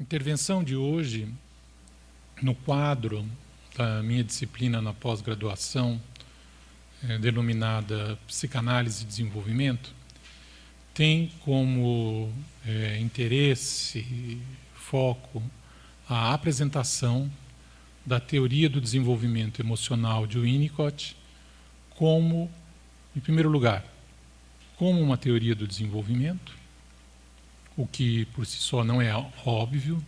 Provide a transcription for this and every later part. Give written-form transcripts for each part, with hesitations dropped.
Intervenção de hoje, no quadro da minha disciplina na pós-graduação, denominada Psicanálise e Desenvolvimento, tem como interesse e foco a apresentação da teoria do desenvolvimento emocional de Winnicott como, em primeiro lugar, como uma teoria do desenvolvimento, o que por si só não é óbvio,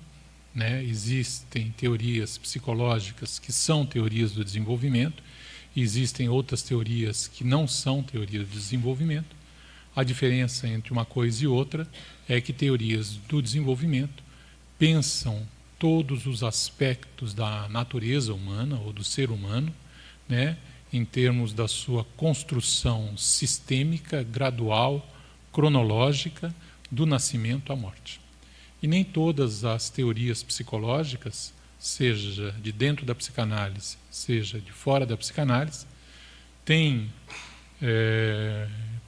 né? Existem teorias psicológicas que são teorias do desenvolvimento, e existem outras teorias que não são teorias do desenvolvimento. A diferença entre uma coisa e outra é que teorias do desenvolvimento pensam todos os aspectos da natureza humana ou do ser humano, né, em termos da sua construção sistêmica, gradual, cronológica, do nascimento à morte. E nem todas as teorias psicológicas, seja de dentro da psicanálise, seja de fora da psicanálise, têm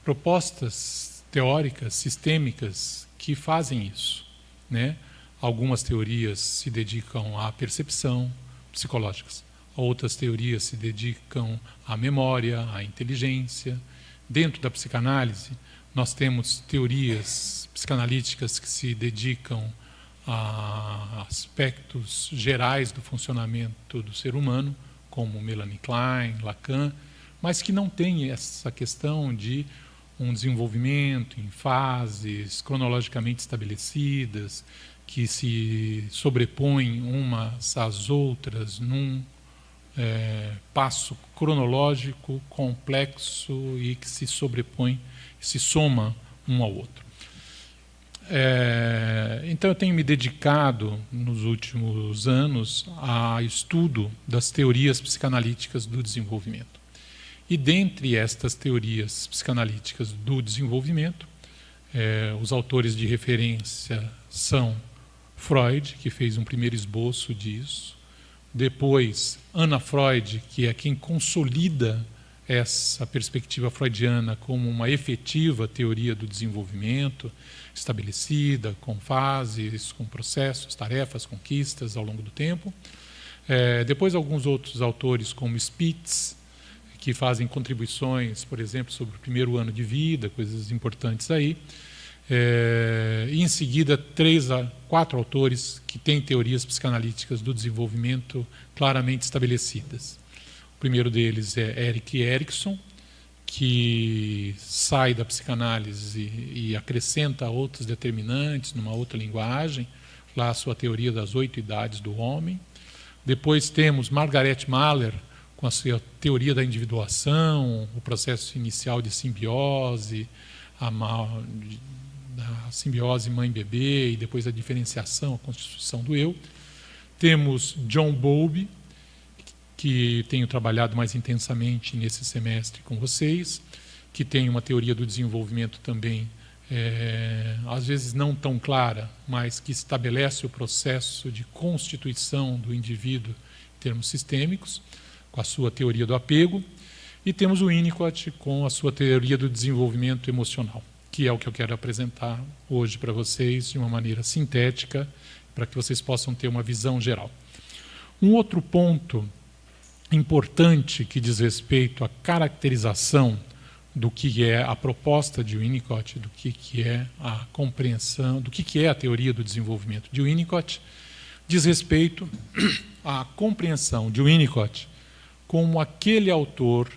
propostas teóricas, sistêmicas, que fazem isso, né? Algumas teorias se dedicam à percepção psicológicas, outras teorias se dedicam à memória, à inteligência. Dentro da psicanálise, nós temos teorias psicanalíticas que se dedicam a aspectos gerais do funcionamento do ser humano, como Melanie Klein, Lacan, mas que não têm essa questão de um desenvolvimento em fases cronologicamente estabelecidas, que se sobrepõem umas às outras num passo cronológico complexo e que se sobrepõe, se soma um ao outro. Então eu tenho me dedicado nos últimos anos a estudo das teorias psicanalíticas do desenvolvimento. E dentre estas teorias psicanalíticas do desenvolvimento, os autores de referência são Freud, que fez um primeiro esboço disso, depois Anna Freud, que é quem consolida essa perspectiva freudiana como uma efetiva teoria do desenvolvimento, estabelecida, com fases, com processos, tarefas, conquistas ao longo do tempo. Depois alguns outros autores, como Spitz, que fazem contribuições, por exemplo, sobre o primeiro ano de vida, coisas importantes aí. E em seguida, 3 a 4 autores que têm teorias psicanalíticas do desenvolvimento claramente estabelecidas. O primeiro deles é Erik Erikson, que sai da psicanálise e acrescenta outros determinantes numa outra linguagem, lá a sua teoria das 8 idades do homem. Depois temos Margaret Mahler, com a sua teoria da individuação, o processo inicial de simbiose, da simbiose mãe-bebê e depois a diferenciação, a constituição do eu. Temos John Bowlby, que tenho trabalhado mais intensamente nesse semestre com vocês, que tem uma teoria do desenvolvimento também, às vezes não tão clara, mas que estabelece o processo de constituição do indivíduo em termos sistêmicos, com a sua teoria do apego. E temos o Winnicott com a sua teoria do desenvolvimento emocional, que é o que eu quero apresentar hoje para vocês de uma maneira sintética, para que vocês possam ter uma visão geral. Um outro ponto importante que diz respeito à caracterização do que é a proposta de Winnicott, do que é a compreensão, do que é a teoria do desenvolvimento de Winnicott, diz respeito à compreensão de Winnicott como aquele autor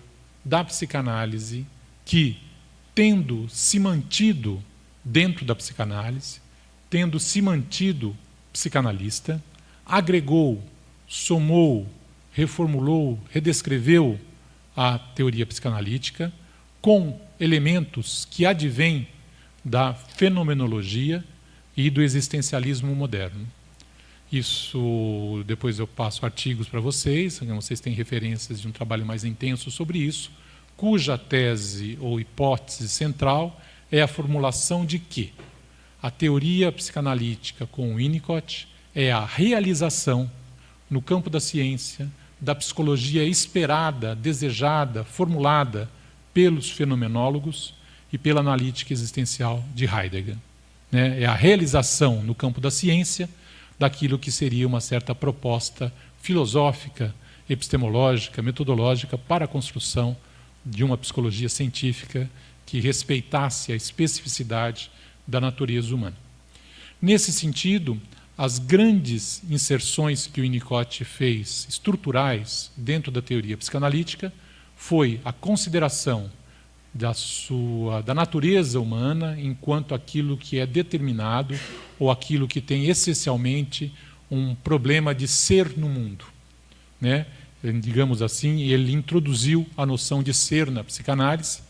da psicanálise que, tendo se mantido dentro da psicanálise, tendo se mantido psicanalista, agregou, somou, reformulou, redescreveu a teoria psicanalítica com elementos que advêm da fenomenologia e do existencialismo moderno. Isso, depois eu passo artigos para vocês têm referências de um trabalho mais intenso sobre isso, cuja tese ou hipótese central é a formulação de que a teoria psicanalítica com Winnicott é a realização, no campo da ciência, da psicologia esperada, desejada, formulada pelos fenomenólogos e pela analítica existencial de Heidegger. É a realização no campo da ciência daquilo que seria uma certa proposta filosófica, epistemológica, metodológica para a construção de uma psicologia científica que respeitasse a especificidade da natureza humana. Nesse sentido, as grandes inserções que o Winnicott fez, estruturais, dentro da teoria psicanalítica, foi a consideração da natureza humana enquanto aquilo que é determinado ou aquilo que tem essencialmente um problema de ser no mundo, né? Digamos assim, ele introduziu a noção de ser na psicanálise,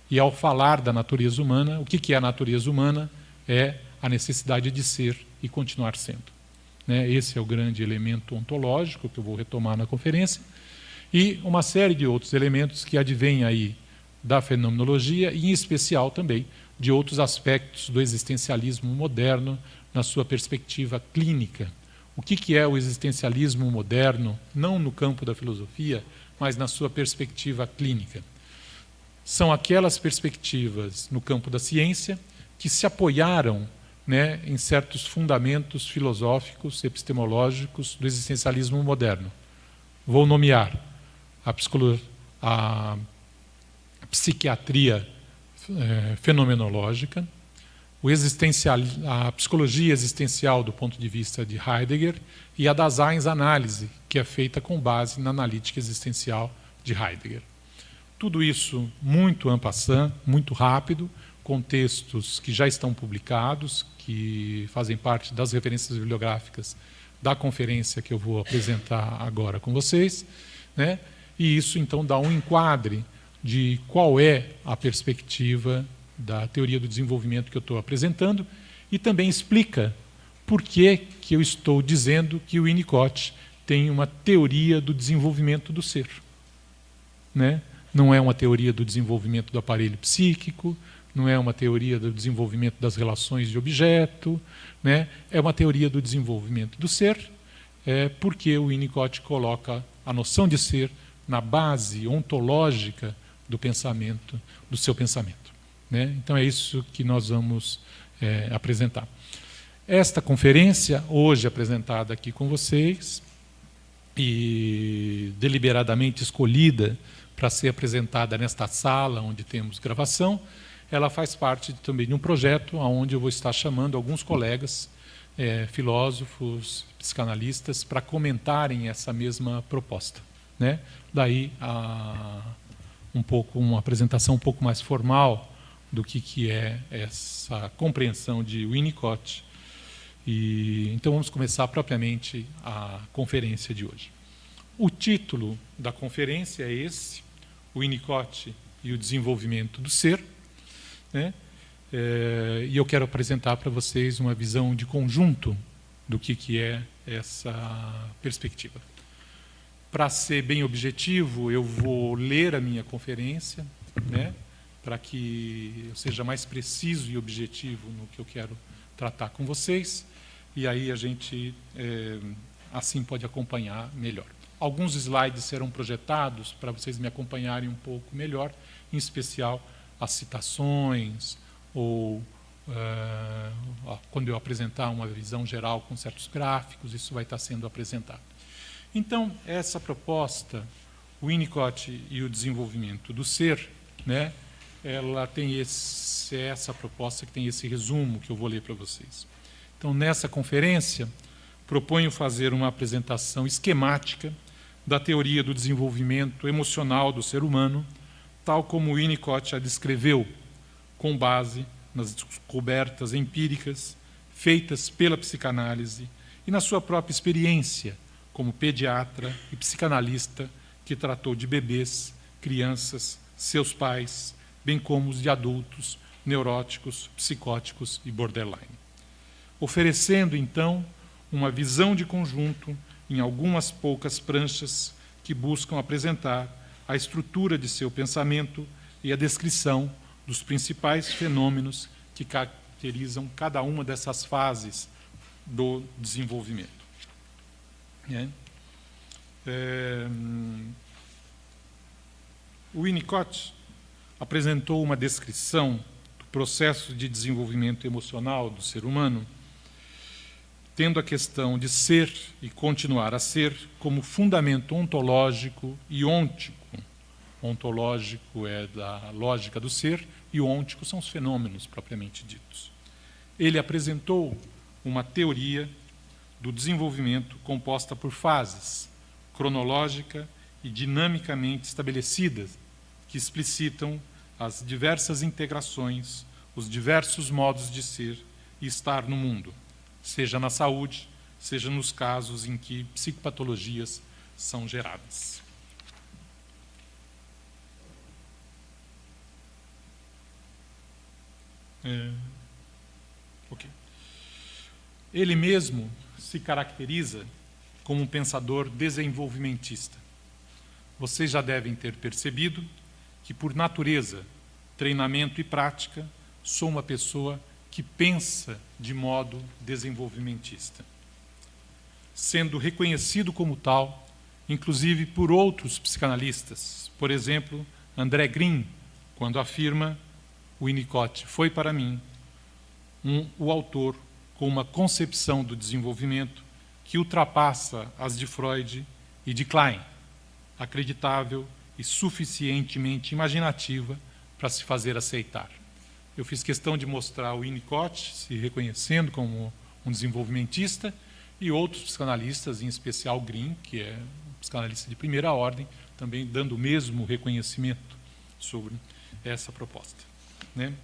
e ao falar da natureza humana, o que é a natureza humana? É a necessidade de ser e continuar sendo, né? Esse é o grande elemento ontológico que eu vou retomar na conferência, e uma série de outros elementos que advêm aí da fenomenologia e, em especial, também de outros aspectos do existencialismo moderno na sua perspectiva clínica. O que é o existencialismo moderno, não no campo da filosofia, mas na sua perspectiva clínica? São aquelas perspectivas no campo da ciência que se apoiaram, né, em certos fundamentos filosóficos, epistemológicos do existencialismo moderno. Vou nomear a psiquiatria fenomenológica, a psicologia existencial do ponto de vista de Heidegger e a Daseinsanálise, que é feita com base na analítica existencial de Heidegger. Tudo isso muito en passant, muito rápido, com textos que já estão publicados, que fazem parte das referências bibliográficas da conferência que eu vou apresentar agora com vocês, né? E isso então dá um enquadre de qual é a perspectiva da teoria do desenvolvimento que eu estou apresentando, e também explica por que eu estou dizendo que o Winnicott tem uma teoria do desenvolvimento do ser, né? Não é uma teoria do desenvolvimento do aparelho psíquico, não é uma teoria do desenvolvimento das relações de objeto, né? É uma teoria do desenvolvimento do ser, porque o Winnicott coloca a noção de ser na base ontológica do pensamento, do seu pensamento, né? Então é isso que nós vamos apresentar. Esta conferência, hoje apresentada aqui com vocês, e deliberadamente escolhida para ser apresentada nesta sala onde temos gravação, ela faz parte também de um projeto onde eu vou estar chamando alguns colegas, filósofos, psicanalistas, para comentarem essa mesma proposta, né? Daí uma apresentação um pouco mais formal do que é essa compreensão de Winnicott. Então vamos começar propriamente a conferência de hoje. O título da conferência é esse: Winnicott e o desenvolvimento do ser, né? E eu quero apresentar para vocês uma visão de conjunto do que é essa perspectiva. Para ser bem objetivo, eu vou ler a minha conferência, né, para que eu seja mais preciso e objetivo no que eu quero tratar com vocês, e aí a gente assim pode acompanhar melhor. Alguns slides serão projetados para vocês me acompanharem um pouco melhor, em especial as citações, ou quando eu apresentar uma visão geral com certos gráficos, isso vai estar sendo apresentado. Então, essa proposta, o Winnicott e o desenvolvimento do ser, né, ela tem essa proposta que tem esse resumo que eu vou ler para vocês. Então, nessa conferência, proponho fazer uma apresentação esquemática da teoria do desenvolvimento emocional do ser humano, tal como Winnicott a descreveu, com base nas descobertas empíricas feitas pela psicanálise e na sua própria experiência como pediatra e psicanalista que tratou de bebês, crianças, seus pais, bem como os de adultos neuróticos, psicóticos e borderline. Oferecendo, então, uma visão de conjunto em algumas poucas pranchas que buscam apresentar a estrutura de seu pensamento e a descrição dos principais fenômenos que caracterizam cada uma dessas fases do desenvolvimento. O Winnicott apresentou uma descrição do processo de desenvolvimento emocional do ser humano tendo a questão de ser e continuar a ser como fundamento ontológico e ôntico. Ontológico é da lógica do ser e ôntico são os fenômenos propriamente ditos. Ele apresentou uma teoria do desenvolvimento composta por fases, cronológica e dinamicamente estabelecidas, que explicitam as diversas integrações, os diversos modos de ser e estar no mundo, seja na saúde, seja nos casos em que psicopatologias são geradas. Ele mesmo se caracteriza como um pensador desenvolvimentista. Vocês já devem ter percebido que, por natureza, treinamento e prática, sou uma pessoa que pensa de modo desenvolvimentista, sendo reconhecido como tal, inclusive por outros psicanalistas. Por exemplo, André Green, quando afirma: o Winnicott foi para mim o autor com uma concepção do desenvolvimento que ultrapassa as de Freud e de Klein, acreditável e suficientemente imaginativa para se fazer aceitar. Eu fiz questão de mostrar o Winnicott se reconhecendo como um desenvolvimentista e outros psicanalistas, em especial Green, que é um psicanalista de primeira ordem, também dando o mesmo reconhecimento sobre essa proposta, né?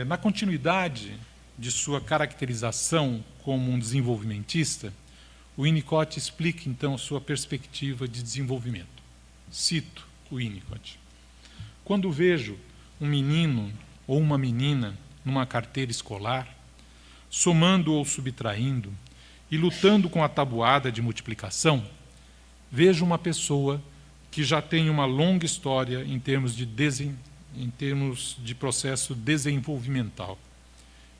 Na continuidade de sua caracterização como um desenvolvimentista, o Winnicott explica, então, sua perspectiva de desenvolvimento. Cito o Winnicott: quando vejo um menino ou uma menina numa carteira escolar, somando ou subtraindo e lutando com a tabuada de multiplicação, vejo uma pessoa que já tem uma longa história em termos de processo desenvolvimental.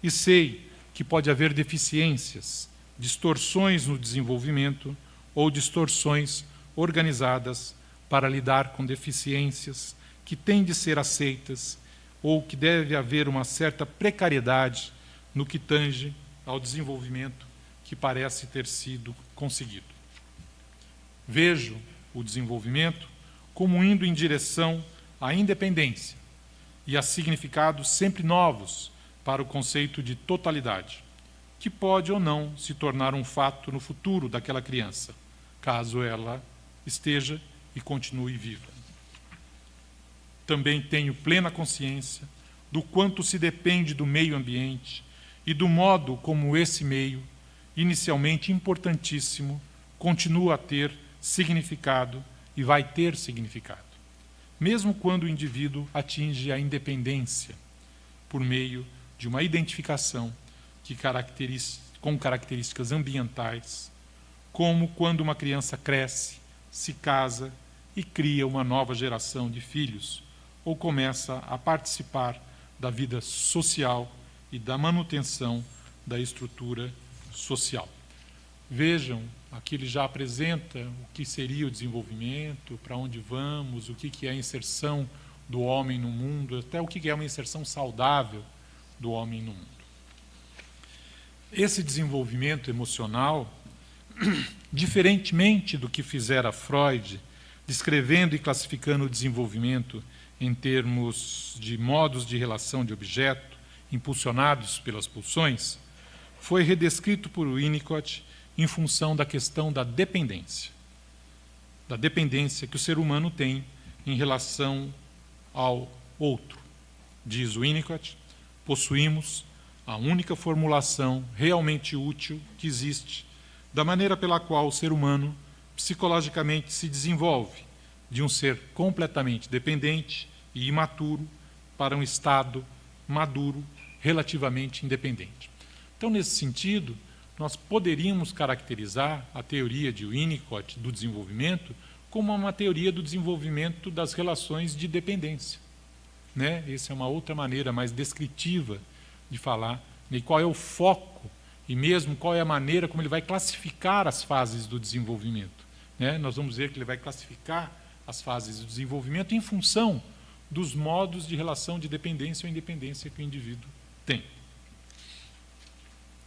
E sei que pode haver deficiências, distorções no desenvolvimento ou distorções organizadas para lidar com deficiências que têm de ser aceitas ou que deve haver uma certa precariedade no que tange ao desenvolvimento que parece ter sido conseguido. Vejo o desenvolvimento como indo em direção à independência e a significados sempre novos para o conceito de totalidade, que pode ou não se tornar um fato no futuro daquela criança, caso ela esteja e continue viva. Também tenho plena consciência do quanto se depende do meio ambiente e do modo como esse meio, inicialmente importantíssimo, continua a ter significado e vai ter significado, mesmo quando o indivíduo atinge a independência por meio de uma identificação com características ambientais, como quando uma criança cresce, se casa e cria uma nova geração de filhos, ou começa a participar da vida social e da manutenção da estrutura social. Vejam, aqui ele já apresenta o que seria o desenvolvimento, para onde vamos, o que é a inserção do homem no mundo, até o que é uma inserção saudável do homem no mundo. Esse desenvolvimento emocional, diferentemente do que fizera Freud, descrevendo e classificando o desenvolvimento em termos de modos de relação de objeto, impulsionados pelas pulsões, foi redescrito por Winnicott em função da questão da dependência que o ser humano tem em relação ao outro. Diz Winnicott: possuímos a única formulação realmente útil que existe da maneira pela qual o ser humano psicologicamente se desenvolve de um ser completamente dependente e imaturo para um estado maduro, relativamente independente. Então, nesse sentido, nós poderíamos caracterizar a teoria de Winnicott do desenvolvimento como uma teoria do desenvolvimento das relações de dependência, né? Essa é uma outra maneira mais descritiva de falar, e qual é o foco e mesmo qual é a maneira como ele vai classificar as fases do desenvolvimento, né? Nós vamos ver que ele vai classificar as fases do desenvolvimento em função dos modos de relação de dependência ou independência que o indivíduo tem.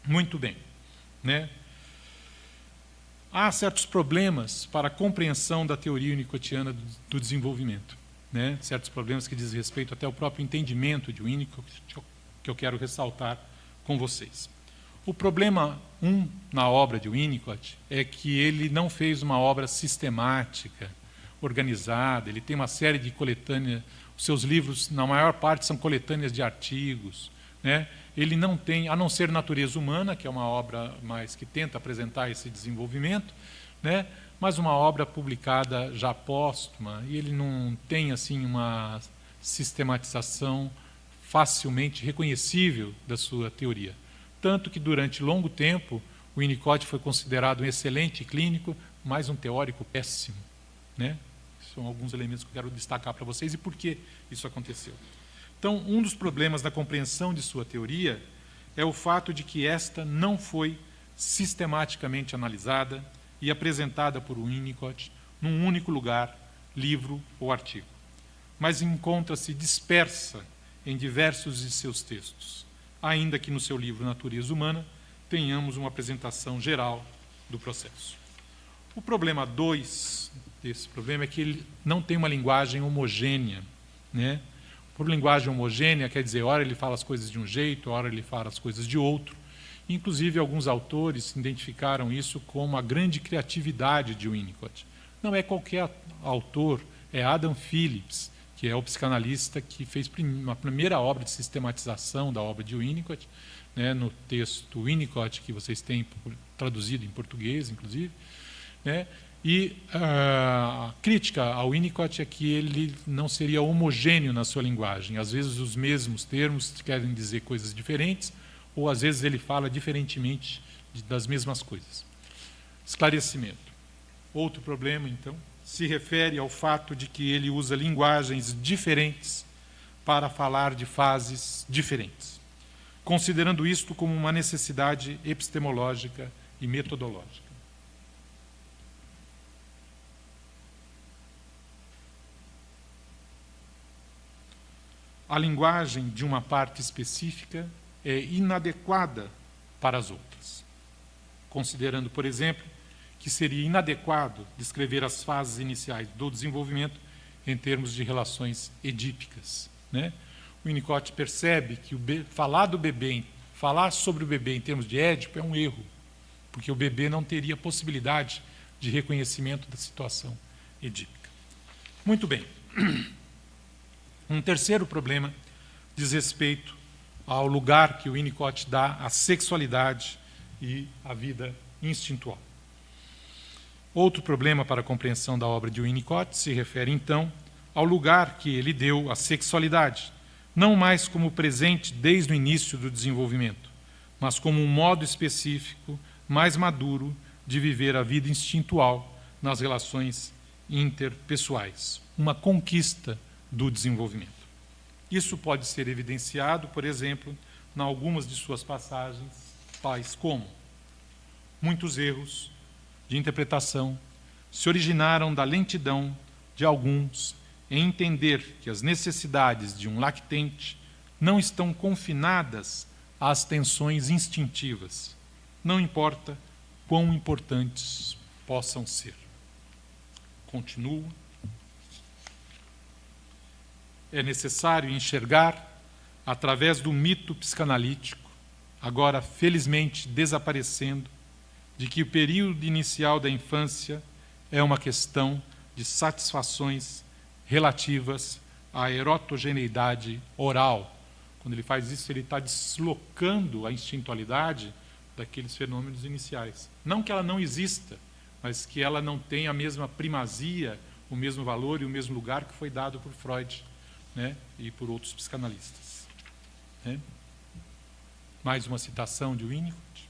Muito bem. né? Há certos problemas para a compreensão da teoria winnicottiana do desenvolvimento, né? Certos problemas que diz respeito até ao próprio entendimento de Winnicott, que eu quero ressaltar com vocês. O problema na obra de Winnicott é que ele não fez uma obra sistemática, organizada. Ele tem uma série de coletâneas, os seus livros, na maior parte, são coletâneas de artigos, né? Ele não tem, a não ser Natureza Humana, que é uma obra mais que tenta apresentar esse desenvolvimento, né? Mas uma obra publicada já póstuma, e ele não tem assim uma sistematização facilmente reconhecível da sua teoria. Tanto que, durante longo tempo, o Winnicott foi considerado um excelente clínico, mas um teórico péssimo, né? São alguns elementos que eu quero destacar para vocês e por que isso aconteceu. Então, um dos problemas da compreensão de sua teoria é o fato de que esta não foi sistematicamente analisada e apresentada por Winnicott num único lugar, livro ou artigo, mas encontra-se dispersa em diversos de seus textos, ainda que no seu livro Natureza Humana tenhamos uma apresentação geral do processo. O problema 2 desse problema é que ele não tem uma linguagem homogênea, né? Por linguagem homogênea, quer dizer, ora ele fala as coisas de um jeito, ora ele fala as coisas de outro. Inclusive, alguns autores identificaram isso como a grande criatividade de Winnicott. Não é qualquer autor, é Adam Phillips, que é o psicanalista que fez uma primeira obra de sistematização da obra de Winnicott, né, no texto Winnicott, que vocês têm traduzido em português, inclusive, né? E a crítica ao Winnicott é que ele não seria homogêneo na sua linguagem. Às vezes os mesmos termos querem dizer coisas diferentes, ou às vezes ele fala diferentemente das mesmas coisas. Esclarecimento. Outro problema, então, se refere ao fato de que ele usa linguagens diferentes para falar de fases diferentes, considerando isto como uma necessidade epistemológica e metodológica. A linguagem de uma parte específica é inadequada para as outras, considerando, por exemplo, que seria inadequado descrever as fases iniciais do desenvolvimento em termos de relações edípicas, né? O Winnicott percebe que falar sobre o bebê em termos de Édipo é um erro, porque o bebê não teria possibilidade de reconhecimento da situação edípica. Muito bem. Um terceiro problema diz respeito ao lugar que o Winnicott dá à sexualidade e à vida instintual. Outro problema para a compreensão da obra de Winnicott se refere, então, ao lugar que ele deu à sexualidade, não mais como presente desde o início do desenvolvimento, mas como um modo específico, mais maduro, de viver a vida instintual nas relações interpessoais, uma conquista do desenvolvimento. Isso pode ser evidenciado, por exemplo, em algumas de suas passagens, tais como: muitos erros de interpretação se originaram da lentidão de alguns em entender que as necessidades de um lactente não estão confinadas às tensões instintivas, não importa quão importantes possam ser. Continuo. É necessário enxergar, através do mito psicanalítico, agora felizmente desaparecendo, de que o período inicial da infância é uma questão de satisfações relativas à erotogeneidade oral. Quando ele faz isso, ele está deslocando a instintualidade daqueles fenômenos iniciais. Não que ela não exista, mas que ela não tenha a mesma primazia, o mesmo valor e o mesmo lugar que foi dado por Freud, né, e por outros psicanalistas. Né? Mais uma citação de Winnicott.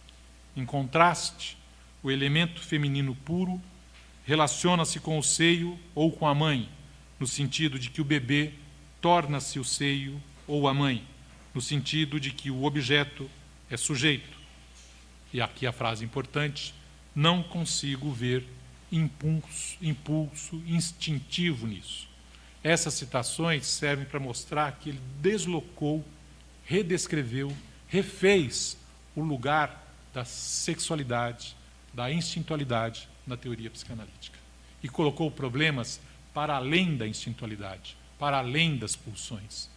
Em contraste, o elemento feminino puro relaciona-se com o seio ou com a mãe, no sentido de que o bebê torna-se o seio ou a mãe, no sentido de que o objeto é sujeito. E aqui a frase importante: não consigo ver impulso instintivo nisso. Essas citações servem para mostrar que ele deslocou, redescreveu, refez o lugar da sexualidade, da instintualidade na teoria psicanalítica. E colocou problemas para além da instintualidade, para além das pulsões,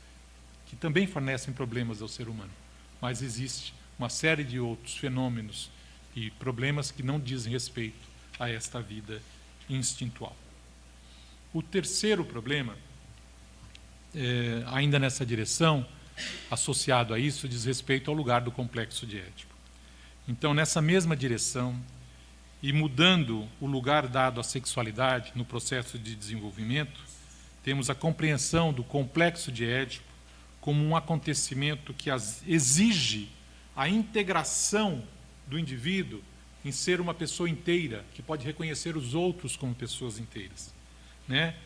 que também fornecem problemas ao ser humano. Mas existe uma série de outros fenômenos e problemas que não dizem respeito a esta vida instintual. O terceiro problema, ainda nessa direção, associado a isso, diz respeito ao lugar do complexo de Édipo. Então, nessa mesma direção, e mudando o lugar dado à sexualidade no processo de desenvolvimento, temos a compreensão do complexo de Édipo como um acontecimento que exige a integração do indivíduo em ser uma pessoa inteira, que pode reconhecer os outros como pessoas inteiras, né?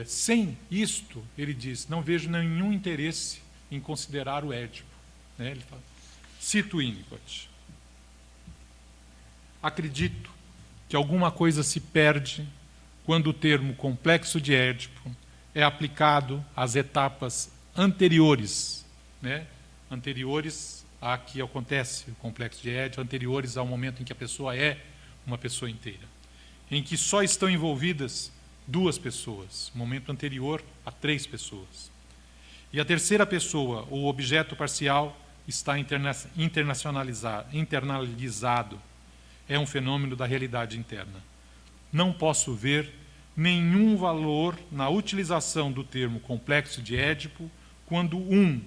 Sem isto, ele diz, não vejo nenhum interesse em considerar o Édipo, né? Ele fala, cito Winnicott: acredito que alguma coisa se perde quando o termo complexo de Édipo é aplicado às etapas anteriores, né? Anteriores a que acontece o complexo de Édipo, anteriores ao momento em que a pessoa é uma pessoa inteira, em que só estão envolvidas duas pessoas, momento anterior a três pessoas. E a terceira pessoa, ou objeto parcial, está internalizado. É um fenômeno da realidade interna. Não posso ver nenhum valor na utilização do termo complexo de Édipo quando um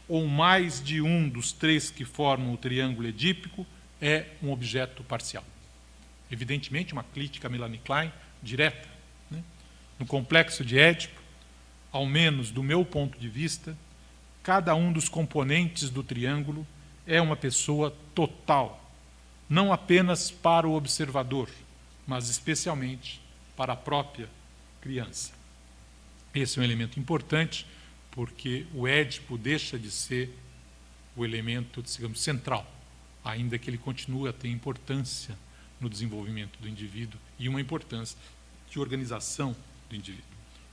ou mais de um dos três que formam o triângulo edípico é um objeto parcial. Evidentemente, uma crítica a Melanie Klein direta, né? No complexo de Édipo, ao menos do meu ponto de vista, cada um dos componentes do triângulo é uma pessoa total, não apenas para o observador, mas especialmente para a própria criança. Esse é um elemento importante, porque o Édipo deixa de ser o elemento, digamos, central, ainda que ele continue a ter importância no desenvolvimento do indivíduo e uma importância de organização do indivíduo.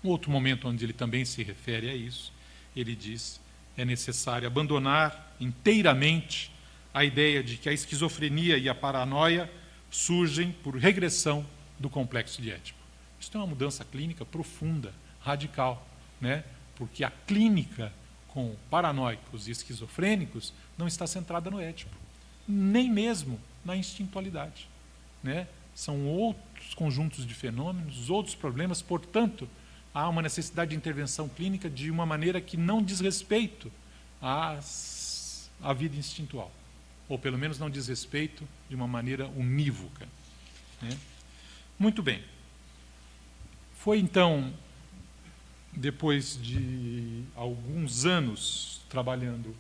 Um outro momento onde ele também se refere a isso, ele diz, é necessário abandonar inteiramente a ideia de que a esquizofrenia e a paranoia surgem por regressão do complexo de Édipo. Isso é uma mudança clínica profunda, radical, né? Porque a clínica com paranoicos e esquizofrênicos não está centrada no Édipo, nem mesmo na instintualidade, né? São outros conjuntos de fenômenos, outros problemas, portanto, há uma necessidade de intervenção clínica de uma maneira que não diz respeito à vida instintual, ou pelo menos não diz respeito de uma maneira unívoca, né? Muito bem. Foi então, depois de alguns anos trabalhando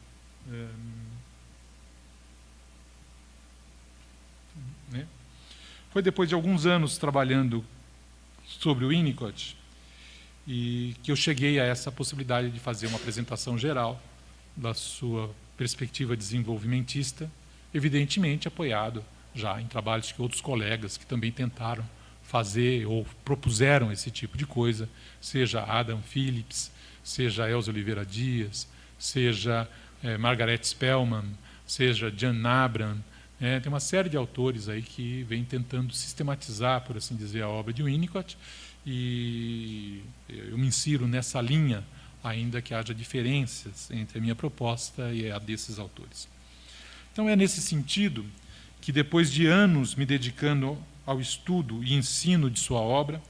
né? Foi depois de alguns anos trabalhando sobre o Winnicott e que eu cheguei a essa possibilidade de fazer uma apresentação geral da sua perspectiva desenvolvimentista, evidentemente apoiado já em trabalhos que outros colegas que também tentaram fazer ou propuseram esse tipo de coisa, seja Adam Phillips, seja Elza Oliveira Dias, seja Margaret Spellman, seja Jan Abram. Tem uma série de autores aí que vem tentando sistematizar, por assim dizer, a obra de Winnicott, e eu me insiro nessa linha, ainda que haja diferenças entre a minha proposta e a desses autores. Então é nesse sentido que, depois de anos me dedicando ao estudo e ensino de sua obra,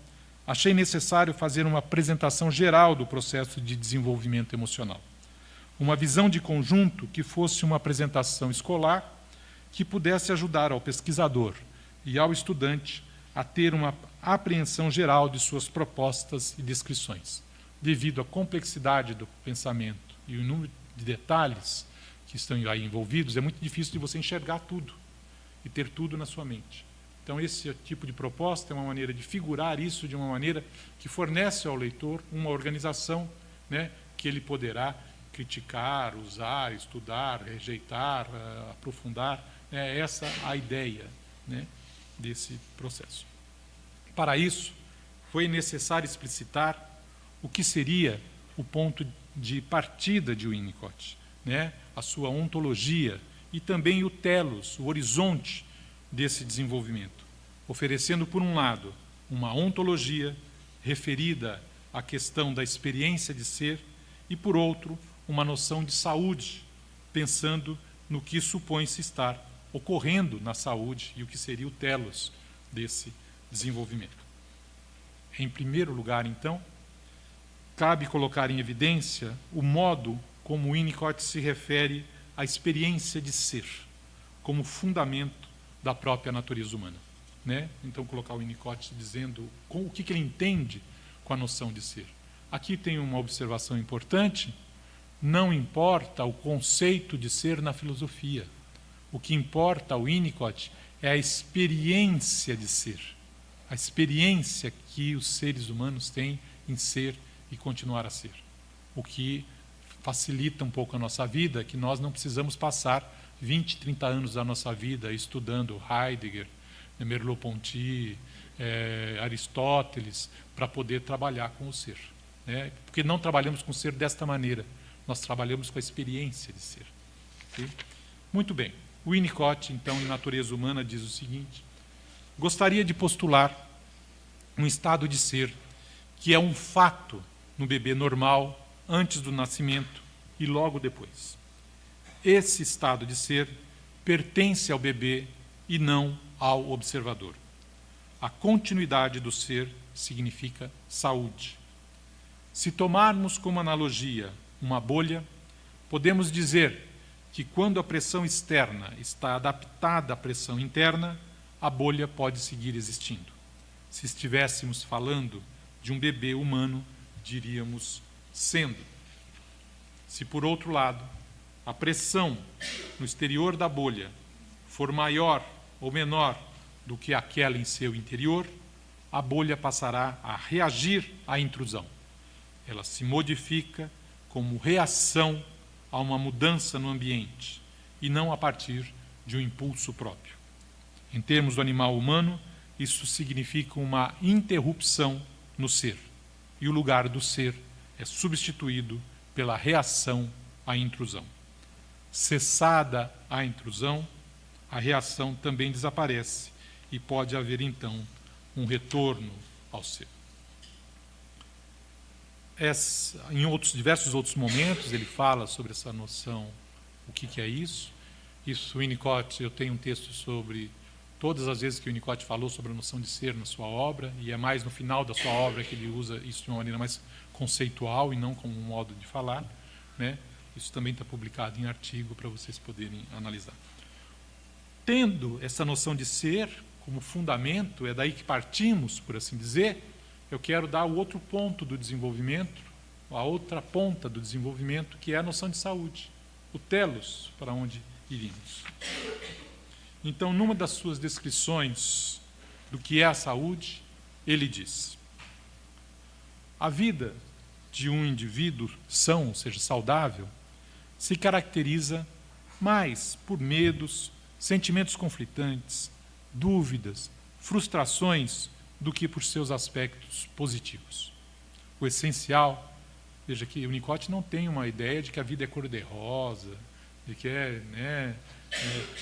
achei necessário fazer uma apresentação geral do processo de desenvolvimento emocional. Uma visão de conjunto que fosse uma apresentação escolar que pudesse ajudar ao pesquisador e ao estudante a ter uma apreensão geral de suas propostas e descrições. Devido à complexidade do pensamento e o número de detalhes que estão aí envolvidos, é muito difícil de você enxergar tudo e ter tudo na sua mente. Então, esse tipo de proposta é uma maneira de figurar isso de uma maneira que fornece ao leitor uma organização, né, que ele poderá criticar, usar, estudar, rejeitar, aprofundar. É essa a ideia, né, desse processo. Para isso, foi necessário explicitar o que seria o ponto de partida de Winnicott, né, a sua ontologia e também o telos, o horizonte desse desenvolvimento, oferecendo, por um lado, uma ontologia referida à questão da experiência de ser e, por outro, uma noção de saúde, pensando no que supõe-se estar ocorrendo na saúde e o que seria o telos desse desenvolvimento. Em primeiro lugar, então, cabe colocar em evidência o modo como Winnicott se refere à experiência de ser, como fundamento da própria natureza humana. Né? Então, colocar o Winnicott dizendo o que ele entende com a noção de ser. Aqui tem uma observação importante: não importa o conceito de ser na filosofia. O que importa ao Winnicott é a experiência de ser, a experiência que os seres humanos têm em ser e continuar a ser. O que facilita um pouco a nossa vida, que nós não precisamos passar 20, 30 anos da nossa vida estudando Heidegger, Merleau-Ponty, Aristóteles, para poder trabalhar com o ser. Né? Porque não trabalhamos com o ser desta maneira, nós trabalhamos com a experiência de ser. Okay? Muito bem. O Winnicott, então, em Natureza Humana, diz o seguinte: gostaria de postular um estado de ser que é um fato no bebê normal, antes do nascimento e logo depois. Esse estado de ser pertence ao bebê e não ao observador. A continuidade do ser significa saúde. Se tomarmos como analogia uma bolha, podemos dizer que quando a pressão externa está adaptada à pressão interna, a bolha pode seguir existindo. Se estivéssemos falando de um bebê humano, diríamos sendo. Se, por outro lado, a pressão no exterior da bolha for maior ou menor do que aquela em seu interior, a bolha passará a reagir à intrusão. Ela se modifica como reação a uma mudança no ambiente e não a partir de um impulso próprio. Em termos do animal humano, isso significa uma interrupção no ser, e o lugar do ser é substituído pela reação à intrusão. Cessada a intrusão, a reação também desaparece e pode haver, então, um retorno ao ser. Em diversos outros momentos, ele fala sobre essa noção, o que é isso. Isso, Winnicott, eu tenho um texto sobre todas as vezes que o Winnicott falou sobre a noção de ser na sua obra, e é mais no final da sua obra que ele usa isso de uma maneira mais conceitual e não como um modo de falar. Né? Isso também está publicado em artigo para vocês poderem analisar. Tendo essa noção de ser como fundamento, é daí que partimos, por assim dizer, eu quero dar o outro ponto do desenvolvimento, a outra ponta do desenvolvimento, que é a noção de saúde, o telos para onde iríamos. Então, numa das suas descrições do que é a saúde, ele diz: a vida de um indivíduo são, ou seja, saudável, se caracteriza mais por medos, sentimentos conflitantes, dúvidas, frustrações, do que por seus aspectos positivos. O essencial, veja que o Winnicott não tem uma ideia de que a vida é cor-de-rosa, de que é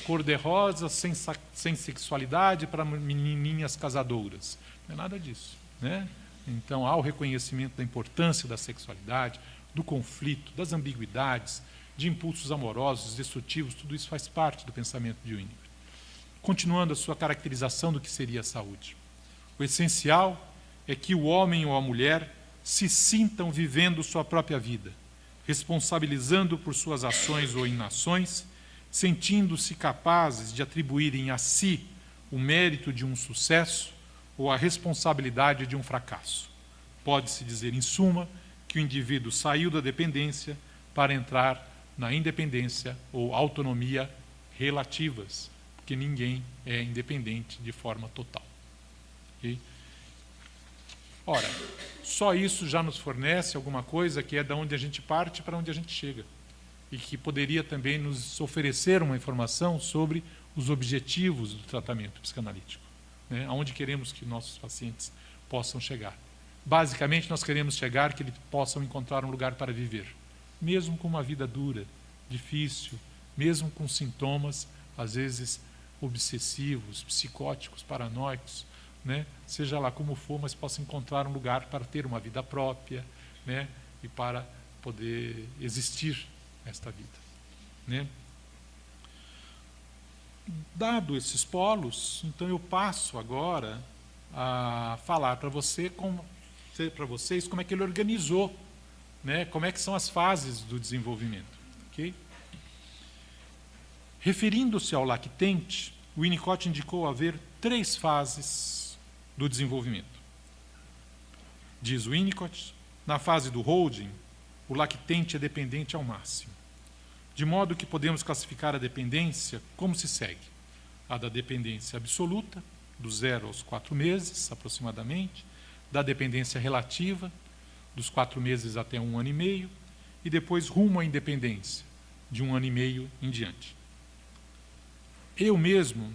cor-de-rosa sem sexualidade para menininhas casadouras. Não é nada disso. Né? Então, há o reconhecimento da importância da sexualidade, do conflito, das ambiguidades, de impulsos amorosos, destrutivos, tudo isso faz parte do pensamento de Winnicott. Continuando a sua caracterização do que seria a saúde. O essencial é que o homem ou a mulher se sintam vivendo sua própria vida, responsabilizando por suas ações ou inações, sentindo-se capazes de atribuírem a si o mérito de um sucesso ou a responsabilidade de um fracasso. Pode-se dizer, em suma, que o indivíduo saiu da dependência para entrar na independência ou autonomia relativas, porque ninguém é independente de forma total. Okay? Ora, só isso já nos fornece alguma coisa que é de onde a gente parte para onde a gente chega, e que poderia também nos oferecer uma informação sobre os objetivos do tratamento psicanalítico, né? Aonde queremos que nossos pacientes possam chegar. Basicamente, nós queremos chegar que eles possam encontrar um lugar para viver, mesmo com uma vida dura, difícil, mesmo com sintomas, às vezes, obsessivos, psicóticos, paranoicos, né? Seja lá como for, mas possa encontrar um lugar para ter uma vida própria, né? E para poder existir esta vida, né? Dado esses polos, então eu passo agora a falar para vocês como é que ele organizou, né? Como é que são as fases do desenvolvimento, ok? Referindo-se ao lactente, o Winnicott indicou haver 3 fases do desenvolvimento. Diz Winnicott, na fase do holding, o lactente é dependente ao máximo, de modo que podemos classificar a dependência como se segue: a da dependência absoluta, do 0 aos 4 meses, aproximadamente, da dependência relativa, dos 4 meses até 1 ano e meio, e depois rumo à independência, de 1 ano e meio em diante. Eu mesmo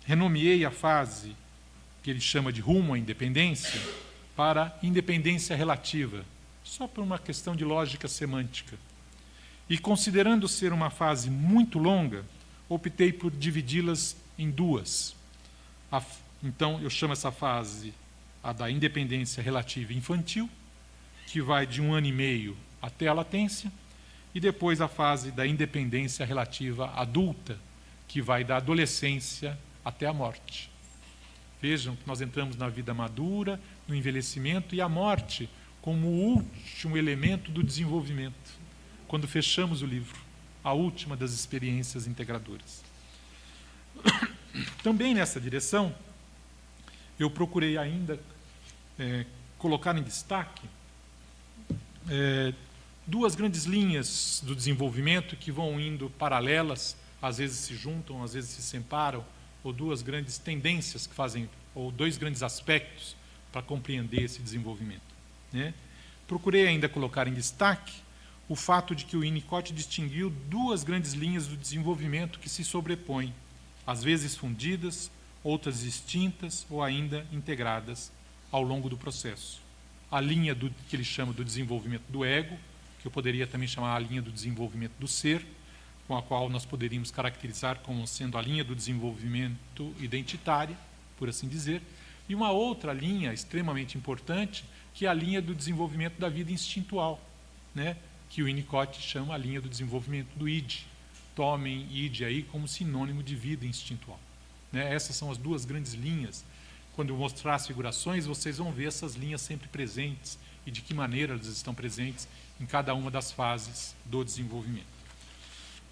renomeei a fase que ele chama de rumo à independência para independência relativa, só por uma questão de lógica semântica. E considerando ser uma fase muito longa, optei por dividi-las em 2. Então, eu chamo essa fase a da independência relativa infantil, que vai de 1 ano e meio até a latência, e depois a fase da independência relativa adulta, que vai da adolescência até a morte. Vejam que nós entramos na vida madura, no envelhecimento e a morte como o último elemento do desenvolvimento, quando fechamos o livro, a última das experiências integradoras. Também nessa direção, eu procurei ainda colocar em destaque 2 grandes linhas do desenvolvimento que vão indo paralelas, às vezes se juntam, às vezes se separam, ou 2 grandes tendências que fazem, ou 2 grandes aspectos para compreender esse desenvolvimento, né? Procurei ainda colocar em destaque o fato de que o Winnicott distinguiu 2 grandes linhas do desenvolvimento que se sobrepõem, às vezes fundidas, outras distintas ou ainda integradas ao longo do processo. A linha que ele chama do desenvolvimento do ego, que eu poderia também chamar a linha do desenvolvimento do ser, com a qual nós poderíamos caracterizar como sendo a linha do desenvolvimento identitária, por assim dizer, e uma outra linha extremamente importante, que é a linha do desenvolvimento da vida instintual, né? Que o Winnicott chama a linha do desenvolvimento do id. Tomem id aí como sinônimo de vida instintual, né? Essas são as 2 grandes linhas. Quando eu mostrar as figurações, vocês vão ver essas linhas sempre presentes e de que maneira elas estão presentes em cada uma das fases do desenvolvimento.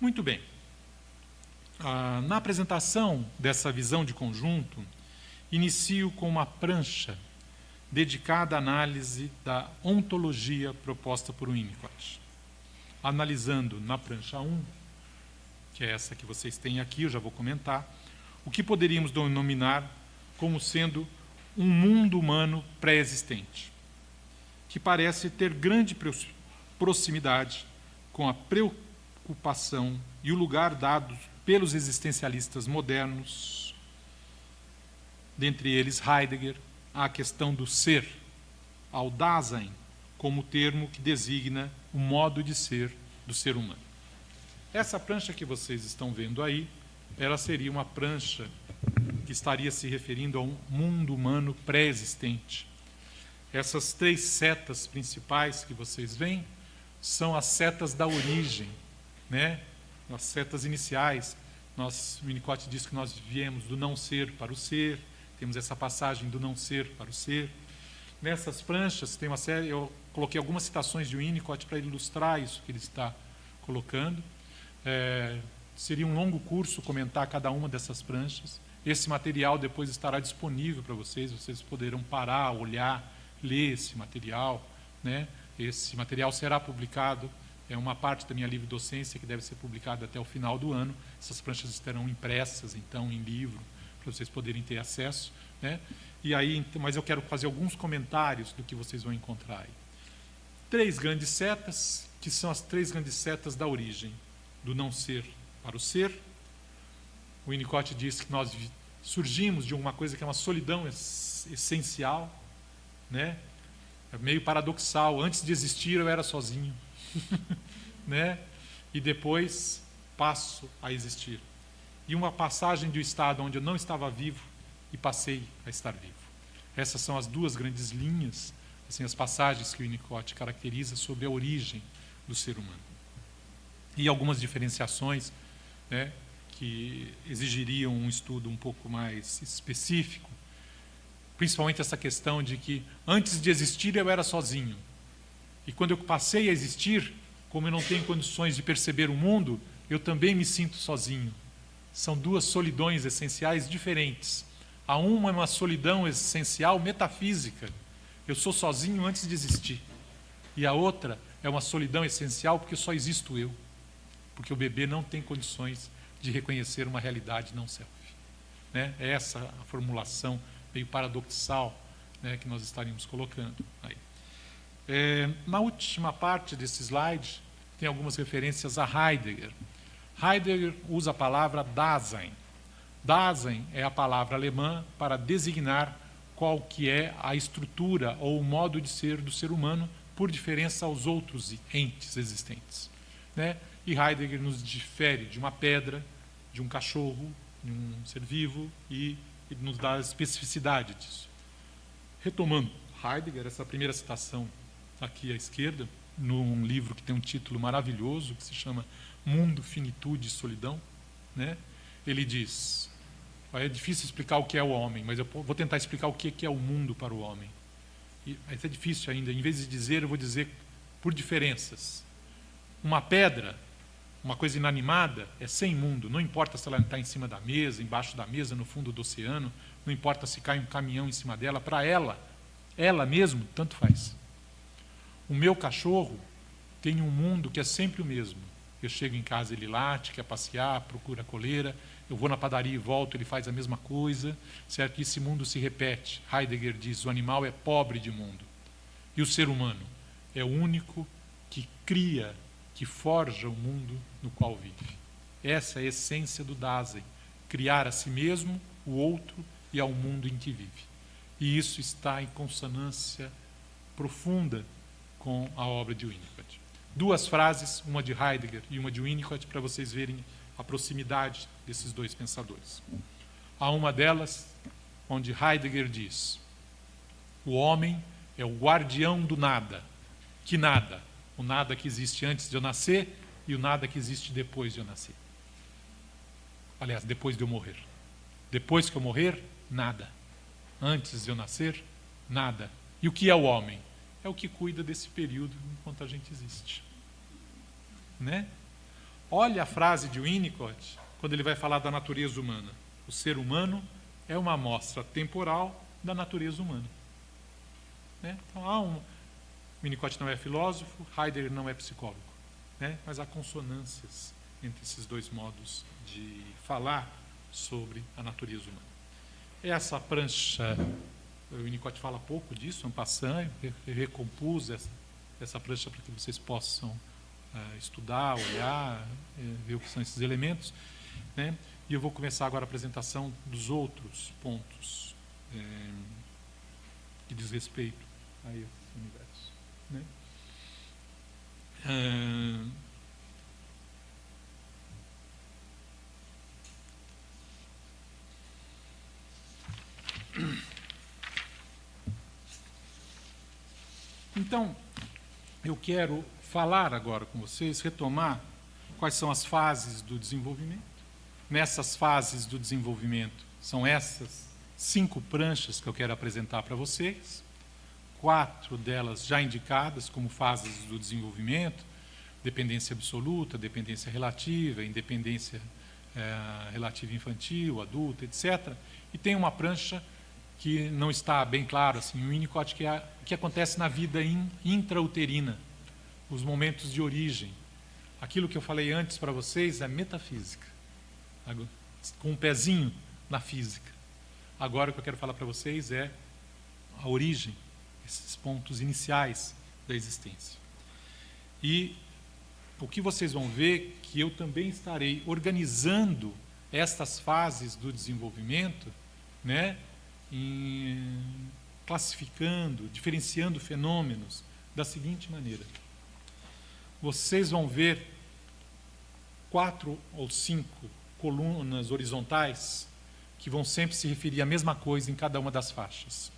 Muito bem. Na apresentação dessa visão de conjunto, inicio com uma prancha dedicada à análise da ontologia proposta por Winnicott. Analisando na prancha 1, que é essa que vocês têm aqui, eu já vou comentar, o que poderíamos denominar como sendo um mundo humano pré-existente, que parece ter grande proximidade com a preocupação e o lugar dado pelos existencialistas modernos, dentre eles Heidegger, à questão do ser, ao Dasein, como termo que designa o modo de ser do ser humano. Essa prancha que vocês estão vendo aí, ela seria uma prancha que estaria se referindo a um mundo humano pré-existente. Essas 3 setas principais que vocês veem são as setas da origem, né? As setas iniciais. O Winnicott diz que nós viemos do não ser para o ser, temos essa passagem do não ser para o ser. Nessas pranchas tem uma série, eu coloquei algumas citações de Winnicott para ilustrar isso que ele está colocando. Seria um longo curso comentar cada uma dessas pranchas. Esse material depois estará disponível para vocês poderão parar, olhar, ler esse material, né? Esse material será publicado, é uma parte da minha livre docência que deve ser publicada até o final do ano. Essas pranchas estarão impressas, então, em livro, para vocês poderem ter acesso, né? E aí, mas eu quero fazer alguns comentários do que vocês vão encontrar aí. 3 grandes setas, que são as 3 grandes setas da origem, do não ser para o ser. O Winnicott diz que nós surgimos de uma coisa que é uma solidão essencial, né? É meio paradoxal. Antes de existir eu era sozinho, né? E depois passo a existir. E uma passagem do estado onde eu não estava vivo e passei a estar vivo. Essas são as duas grandes linhas, assim, as passagens que o Winnicott caracteriza sobre a origem do ser humano. E algumas diferenciações, né, que exigiriam um estudo um pouco mais específico, principalmente essa questão de que antes de existir eu era sozinho. E quando eu passei a existir, como eu não tenho condições de perceber o mundo, eu também me sinto sozinho. São duas solidões essenciais diferentes. A uma é uma solidão essencial metafísica. Eu sou sozinho antes de existir. E a outra é uma solidão essencial porque só existo eu. Porque o bebê não tem condições de reconhecer uma realidade não self. Né? É essa a formulação meio paradoxal, né, que nós estaríamos colocando aí. Na última parte desse slide, tem algumas referências a Heidegger. Heidegger usa a palavra Dasein. Dasein é a palavra alemã para designar qual que é a estrutura ou o modo de ser do ser humano por diferença aos outros entes existentes. Né? E Heidegger nos difere de uma pedra, de um cachorro, de um ser vivo, e ele nos dá a especificidade disso. Retomando Heidegger, essa primeira citação aqui à esquerda, num livro que tem um título maravilhoso, que se chama Mundo, Finitude e Solidão, né? Ele diz, é difícil explicar o que é o homem, mas eu vou tentar explicar o que é o mundo para o homem. Mas é difícil ainda, em vez de dizer, eu vou dizer por diferenças. Uma pedra, uma coisa inanimada, é sem mundo, não importa se ela está em cima da mesa, embaixo da mesa, no fundo do oceano, não importa se cai um caminhão em cima dela, para ela mesmo, tanto faz. O meu cachorro tem um mundo que é sempre o mesmo. Eu chego em casa, ele late, quer passear, procura a coleira, eu vou na padaria e volto, ele faz a mesma coisa, certo? Esse mundo se repete. Heidegger diz, o animal é pobre de mundo. E o ser humano é o único que cria, que forja o mundo no qual vive. Essa é a essência do Dasein, criar a si mesmo, o outro e ao mundo em que vive. E isso está em consonância profunda com a obra de Winnicott. Duas frases, uma de Heidegger e uma de Winnicott, para vocês verem a proximidade desses dois pensadores. Há uma delas onde Heidegger diz, o homem é o guardião do nada. Que nada? O nada que existe antes de eu nascer e o nada que existe depois de eu nascer. Aliás, depois de eu morrer. Depois que eu morrer, nada. Antes de eu nascer, nada. E o que é o homem? É o que cuida desse período enquanto a gente existe. Né? Olha a frase de Winnicott, quando ele vai falar da natureza humana. O ser humano é uma amostra temporal da natureza humana. Né? Então, Winnicott não é filósofo, Heidegger não é psicólogo. Né? Mas há consonâncias entre esses dois modos de falar sobre a natureza humana. Essa prancha, o Winnicott fala pouco disso, en passant, eu recompus essa prancha para que vocês possam estudar, olhar, ver o que são esses elementos. Né? E eu vou começar agora a apresentação dos outros pontos que diz respeito a esse universo. Né? Então, eu quero falar agora com vocês, retomar quais são as fases do desenvolvimento. Nessas fases do desenvolvimento, são essas 5 pranchas que eu quero apresentar para vocês. 4 delas já indicadas como fases do desenvolvimento, dependência absoluta, dependência relativa, independência relativa infantil, adulta, etc. E tem uma prancha que não está bem claro, assim, o Winnicott, que é o que acontece na vida intrauterina, os momentos de origem. Aquilo que eu falei antes para vocês é metafísica, com um pezinho na física. Agora o que eu quero falar para vocês é a origem, esses pontos iniciais da existência. E o que vocês vão ver que eu também estarei organizando estas fases do desenvolvimento, né, classificando, diferenciando fenômenos da seguinte maneira. Vocês vão ver 4 ou 5 colunas horizontais que vão sempre se referir à mesma coisa em cada uma das faixas.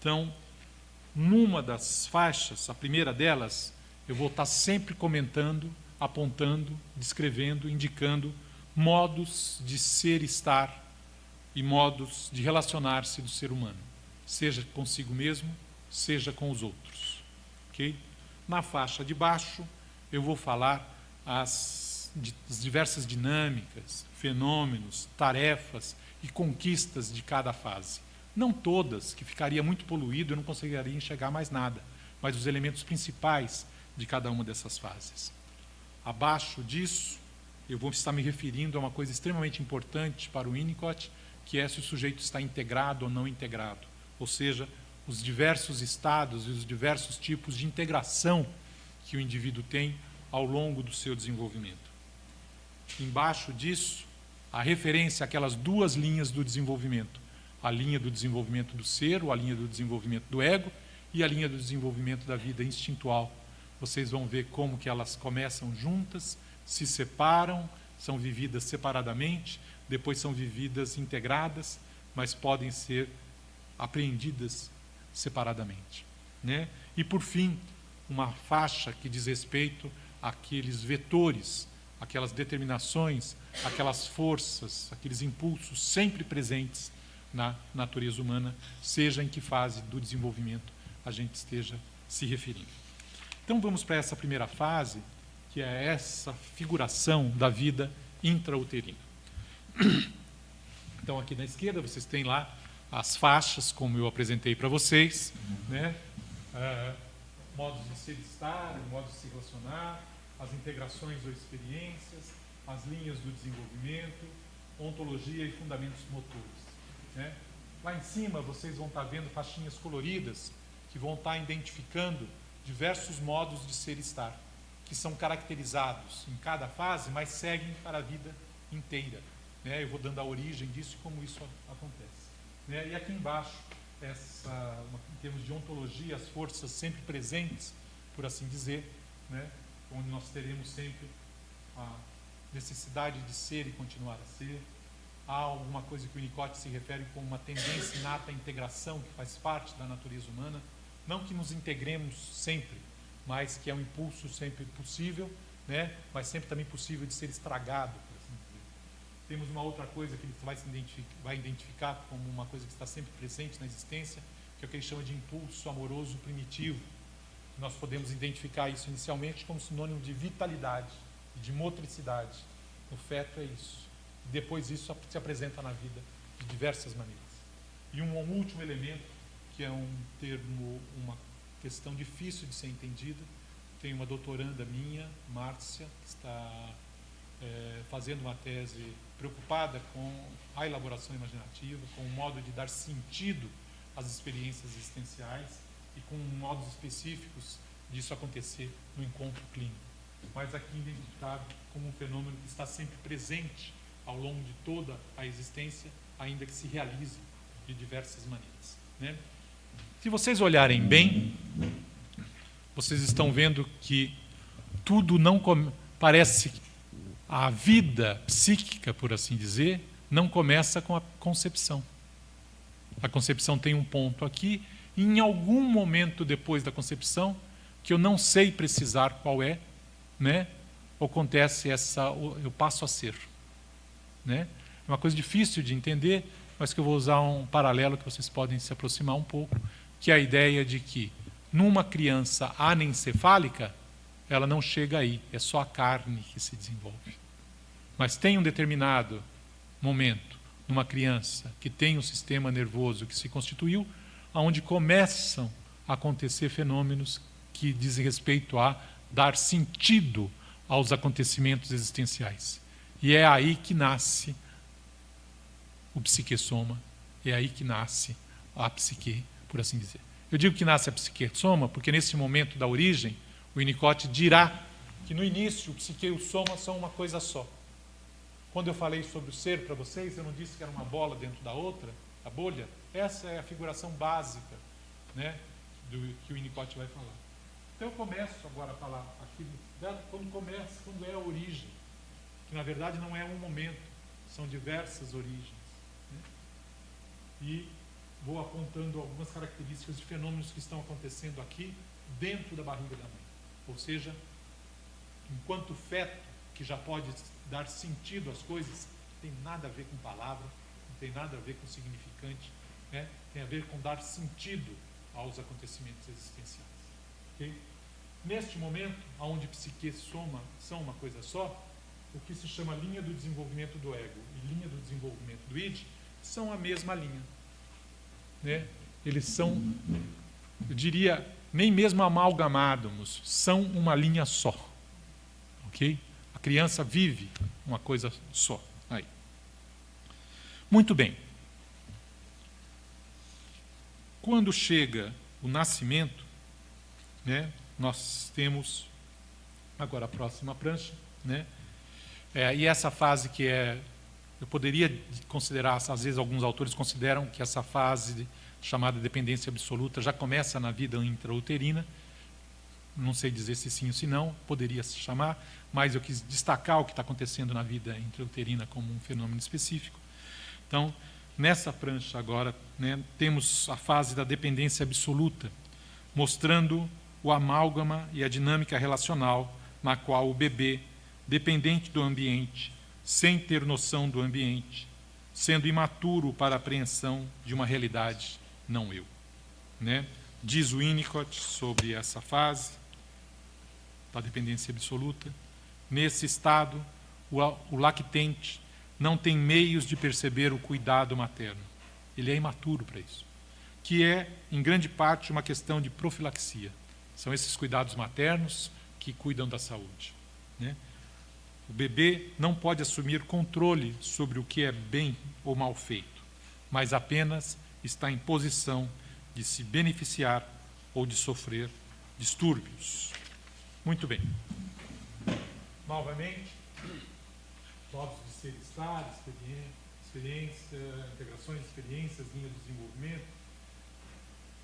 Então, numa das faixas, a primeira delas, eu vou estar sempre comentando, apontando, descrevendo, indicando modos de ser e estar e modos de relacionar-se do ser humano, seja consigo mesmo, seja com os outros. Okay? Na faixa de baixo, eu vou falar as diversas dinâmicas, fenômenos, tarefas e conquistas de cada fase. Não todas, que ficaria muito poluído, eu não conseguiria enxergar mais nada, mas os elementos principais de cada uma dessas fases. Abaixo disso, eu vou estar me referindo a uma coisa extremamente importante para o Winnicott, que é se o sujeito está integrado ou não integrado, ou seja, os diversos estados e os diversos tipos de integração que o indivíduo tem ao longo do seu desenvolvimento. Embaixo disso, a referência àquelas duas linhas do desenvolvimento, a linha do desenvolvimento do ser, ou a linha do desenvolvimento do ego, e a linha do desenvolvimento da vida instintual. Vocês vão ver como que elas começam juntas, se separam, são vividas separadamente, depois são vividas integradas, mas podem ser apreendidas separadamente, né? E, por fim, uma faixa que diz respeito àqueles vetores, aquelas determinações, aquelas forças, aqueles impulsos sempre presentes na natureza humana, seja em que fase do desenvolvimento a gente esteja se referindo. Então, vamos para essa primeira fase, que é essa figuração da vida intrauterina. Então, aqui na esquerda, vocês têm lá as faixas, como eu apresentei para vocês, né? Modos de ser e estar, modos de se relacionar, as integrações ou experiências, as linhas do desenvolvimento, ontologia e fundamentos motores, né? Lá em cima, vocês vão estar vendo faixinhas coloridas que vão estar identificando diversos modos de ser e estar, que são caracterizados em cada fase, mas seguem para a vida inteira, né? Eu vou dando a origem disso e como isso acontece, né? E aqui embaixo, em termos de ontologia, as forças sempre presentes, por assim dizer, né? Onde nós teremos sempre a necessidade de ser e continuar a ser. Há alguma coisa que o Winnicott se refere como uma tendência inata à integração, que faz parte da natureza humana. Não que nos integremos sempre, mas que é um impulso sempre possível, né? Mas sempre também possível de ser estragado, por assim dizer. Temos uma outra coisa que ele vai identificar como uma coisa que está sempre presente na existência, que é o que ele chama de impulso amoroso primitivo. Nós podemos identificar isso inicialmente como sinônimo de vitalidade e de motricidade. No feto é isso. Depois isso se apresenta na vida de diversas maneiras. E um último elemento, que é um termo, uma questão difícil de ser entendida. Tem uma doutoranda minha, Márcia, que está fazendo uma tese preocupada com a elaboração imaginativa, com o modo de dar sentido às experiências existenciais e com modos específicos disso acontecer no encontro clínico. Mas aqui identificado como um fenômeno que está sempre presente ao longo de toda a existência, ainda que se realize de diversas maneiras, né? Se vocês olharem bem, vocês estão vendo que tudo não parece, a vida psíquica, por assim dizer, não começa com a concepção. A concepção tem um ponto aqui, e em algum momento depois da concepção, que eu não sei precisar qual é, né, acontece eu passo a ser, né? É uma coisa difícil de entender, mas que eu vou usar um paralelo que vocês podem se aproximar um pouco, que é a ideia de que numa criança anencefálica, ela não chega aí, é só a carne que se desenvolve. Mas tem um determinado momento, numa criança que tem um sistema nervoso que se constituiu, onde começam a acontecer fenômenos que dizem respeito a dar sentido aos acontecimentos existenciais. E é aí que nasce o psiquessoma, é aí que nasce a psique, por assim dizer. Eu digo que nasce a psiquessoma porque nesse momento da origem, o Winnicott dirá que no início o psique e o soma são uma coisa só. Quando eu falei sobre o ser para vocês, eu não disse que era uma bola dentro da outra, a bolha? Essa é a figuração básica, né, que o Winnicott vai falar. Então eu começo agora a falar aqui, quando é a origem. que na verdade não é um momento, são diversas origens, né? E vou apontando algumas características de fenômenos que estão acontecendo aqui dentro da barriga da mãe. Ou seja, enquanto feto, que já pode dar sentido às coisas, não tem nada a ver com palavra, não tem nada a ver com significante, né? Tem a ver com dar sentido aos acontecimentos existenciais. Okay? Neste momento, onde psique e soma são uma coisa só, o que se chama linha do desenvolvimento do ego e linha do desenvolvimento do id são a mesma linha, né? Eles são, eu diria, nem mesmo amalgamados, são uma linha só. Ok? A criança vive uma coisa só. Aí. Muito bem. Quando chega o nascimento, né, nós temos agora a próxima prancha, né? E essa fase que eu poderia considerar, às vezes alguns autores consideram que essa fase chamada dependência absoluta já começa na vida intrauterina. Não sei dizer se sim ou se não, poderia se chamar, mas eu quis destacar o que está acontecendo na vida intrauterina como um fenômeno específico. Então, nessa prancha agora, né, temos a fase da dependência absoluta, mostrando o amálgama e a dinâmica relacional na qual o bebê, dependente do ambiente, sem ter noção do ambiente, sendo imaturo para a apreensão de uma realidade não eu, né? Diz o Winnicott sobre essa fase da dependência absoluta: nesse estado, o lactente não tem meios de perceber o cuidado materno. Ele é imaturo para isso, que é, em grande parte, uma questão de profilaxia. São esses cuidados maternos que cuidam da saúde, né? O bebê não pode assumir controle sobre o que é bem ou mal feito, mas apenas está em posição de se beneficiar ou de sofrer distúrbios. Muito bem. Novamente, modos de ser e estar, experiência, integrações, experiências, linha de desenvolvimento.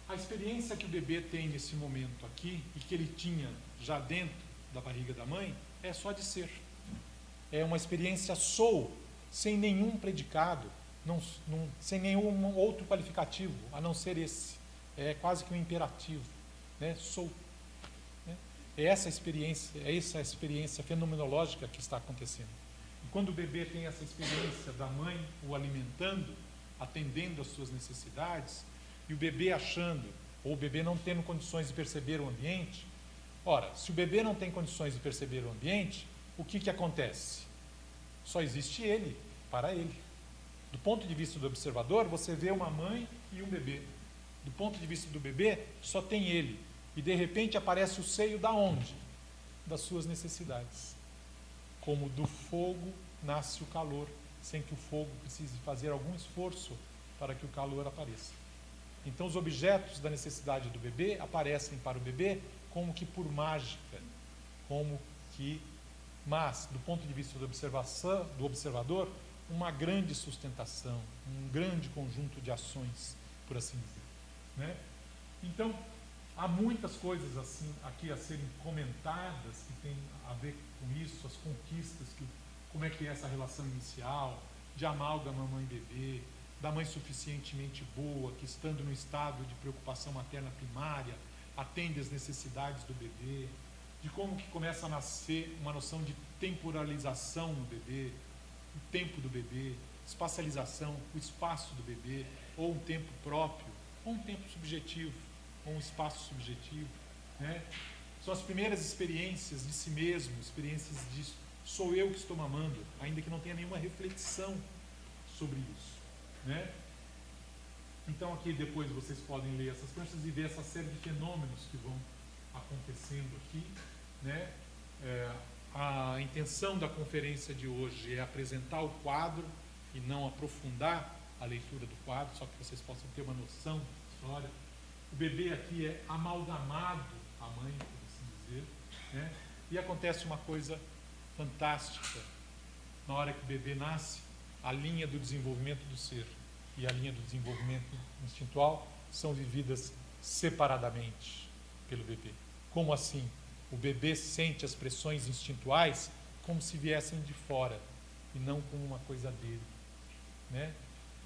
A experiência que o bebê tem nesse momento aqui, e que ele tinha já dentro da barriga da mãe, é só de ser. É uma experiência sou, sem nenhum predicado, sem nenhum outro qualificativo, a não ser esse. É quase que um imperativo, né? Sou. Né? É essa a experiência fenomenológica que está acontecendo. E quando o bebê tem essa experiência da mãe o alimentando, atendendo às suas necessidades, e o bebê achando, ou o bebê não tendo condições de perceber o ambiente, ora, se o bebê não tem condições de perceber o ambiente, o que acontece? Só existe ele, para ele. Do ponto de vista do observador, você vê uma mãe e um bebê. Do ponto de vista do bebê, só tem ele. E de repente aparece o seio da onde? Das suas necessidades. Como do fogo nasce o calor, sem que o fogo precise fazer algum esforço para que o calor apareça. Então os objetos da necessidade do bebê aparecem para o bebê como que por mágica, mas do ponto de vista do observador, uma grande sustentação, um grande conjunto de ações, por assim dizer, né? Então, há muitas coisas assim aqui a serem comentadas que têm a ver com isso, as conquistas, como é que é essa relação inicial, de amálgama mãe-bebê, da mãe suficientemente boa, que estando no estado de preocupação materna primária, atende às necessidades do bebê, de como que começa a nascer uma noção de temporalização no bebê, o tempo do bebê, espacialização, o espaço do bebê, ou um tempo próprio, ou um tempo subjetivo, ou um espaço subjetivo, né? São as primeiras experiências de si mesmo, experiências de sou eu que estou mamando, ainda que não tenha nenhuma reflexão sobre isso, né? Então aqui depois vocês podem ler essas pranchas e ver essa série de fenômenos que vão acontecendo aqui, né? A intenção da conferência de hoje é apresentar o quadro e não aprofundar a leitura do quadro, só que vocês possam ter uma noção da história. O bebê aqui é amalgamado à mãe, por assim dizer, né? E acontece uma coisa fantástica. Na hora que o bebê nasce, a linha do desenvolvimento do ser e a linha do desenvolvimento instintual são vividas separadamente pelo bebê. Como assim? O bebê sente as pressões instintuais como se viessem de fora e não como uma coisa dele, né?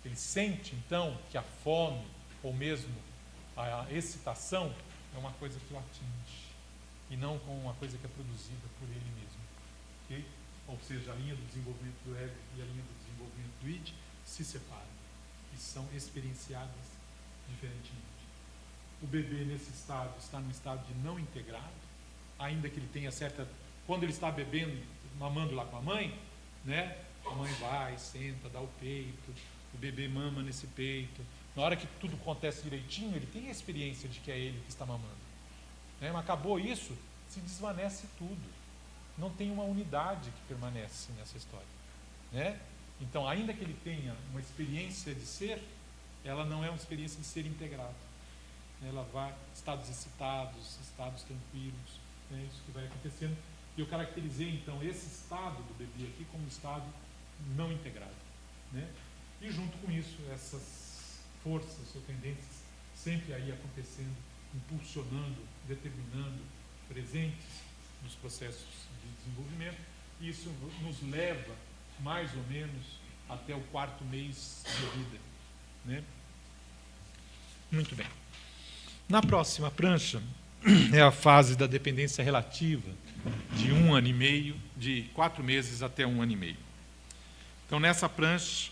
Ele sente, então, que a fome ou mesmo a excitação é uma coisa que o atinge e não como uma coisa que é produzida por ele mesmo. Okay? Ou seja, a linha do desenvolvimento do ego e a linha do desenvolvimento do id se separam e são experienciadas diferentemente. O bebê nesse estado está num estado de não integrado, ainda que ele tenha certa... Quando ele está bebendo, mamando lá com a mãe, né? A mãe vai, senta, dá o peito, o bebê mama nesse peito. Na hora que tudo acontece direitinho, ele tem a experiência de que é ele que está mamando. Né? Mas acabou isso, se desvanece tudo. Não tem uma unidade que permanece nessa história. Né? Então, ainda que ele tenha uma experiência de ser, ela não é uma experiência de ser integrado. Ela vai, estados excitados, estados tranquilos, né? Isso que vai acontecendo. E eu caracterizei, então, esse estado do bebê aqui como um estado não integrado. Né? E junto com isso, essas forças ou tendências sempre aí acontecendo, impulsionando, determinando, presentes nos processos de desenvolvimento. E isso nos leva, mais ou menos, até o 4º mês de vida. Né? Muito bem. Na próxima prancha, é a fase da dependência relativa, de 1 ano e meio, de 4 meses até 1 ano e meio. Então, nessa prancha,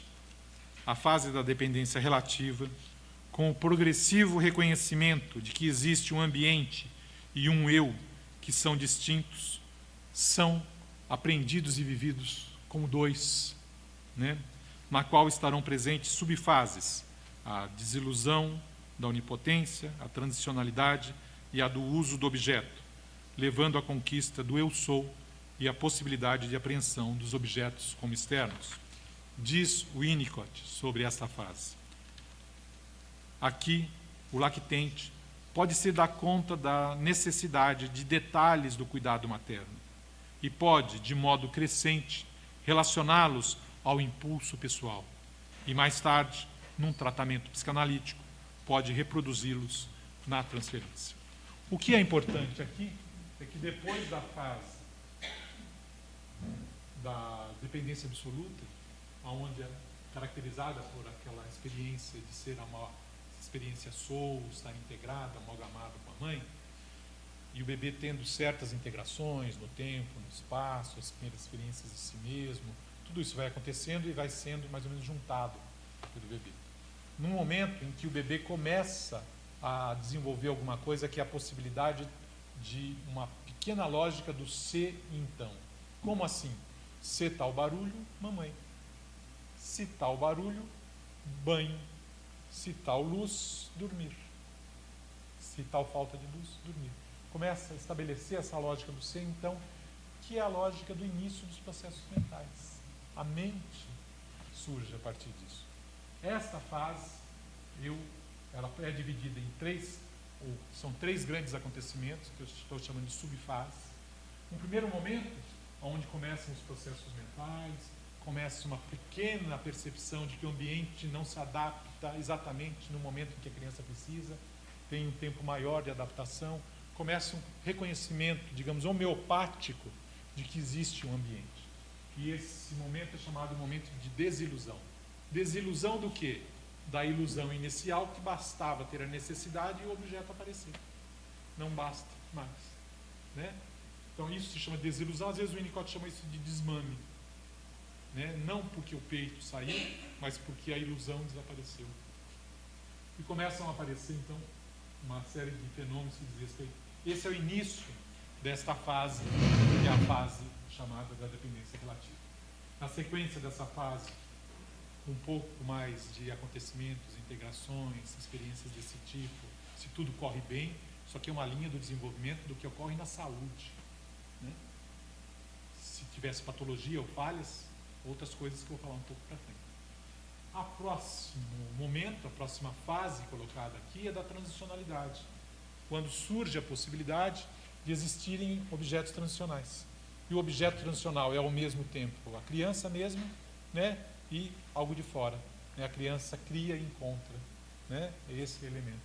a fase da dependência relativa, com o progressivo reconhecimento de que existe um ambiente e um eu que são distintos, são aprendidos e vividos como dois, né? Na qual estarão presentes subfases, a desilusão da onipotência, a transicionalidade e a do uso do objeto, levando à conquista do eu sou e a possibilidade de apreensão dos objetos como externos. Diz Winnicott sobre esta fase. Aqui, o lactente pode-se dar conta da necessidade de detalhes do cuidado materno e pode, de modo crescente, relacioná-los ao impulso pessoal e, mais tarde, num tratamento psicanalítico, pode reproduzi-los na transferência. O que é importante aqui é que depois da fase da dependência absoluta, onde é caracterizada por aquela experiência de ser uma experiência soul, estar integrada, amalgamada com a mãe, e o bebê tendo certas integrações no tempo, no espaço, as primeiras experiências de si mesmo, tudo isso vai acontecendo e vai sendo mais ou menos juntado pelo bebê. Num momento em que o bebê começa a desenvolver alguma coisa que é a possibilidade de uma pequena lógica do se e então. Como assim? Se tal barulho, mamãe. Se tal barulho, banho. Se tal luz, dormir. Se tal falta de luz, dormir. Começa a estabelecer essa lógica do ser, então, que é a lógica do início dos processos mentais. A mente surge a partir disso. Esta fase, ela é dividida em são três grandes acontecimentos, que eu estou chamando de subfases. Um primeiro momento, onde começam os processos mentais, começa uma pequena percepção de que o ambiente não se adapta exatamente no momento em que a criança precisa, tem um tempo maior de adaptação, começa um reconhecimento, digamos, homeopático de que existe um ambiente. E esse momento é chamado momento de desilusão. Desilusão do quê? Da ilusão inicial, que bastava ter a necessidade e o objeto aparecer. Não basta mais. Né? Então isso se chama desilusão, às vezes o Winnicott chama isso de desmame. Né? Não porque o peito saiu, mas porque a ilusão desapareceu. E começam a aparecer, então, uma série de fenômenos que diz respeito. Esse é o início desta fase, que é a fase chamada da dependência relativa. Na sequência dessa fase, um pouco mais de acontecimentos, integrações, experiências desse tipo, se tudo corre bem, isso aqui é uma linha do desenvolvimento do que ocorre na saúde. Né? Se tivesse patologia ou falhas, outras coisas que eu vou falar um pouco para frente. A próximo momento, a próxima fase colocada aqui é da transicionalidade, quando surge a possibilidade de existirem objetos transicionais. E o objeto transicional é ao mesmo tempo a criança mesma, né, e algo de fora. Né? A criança cria e encontra, né, esse elemento.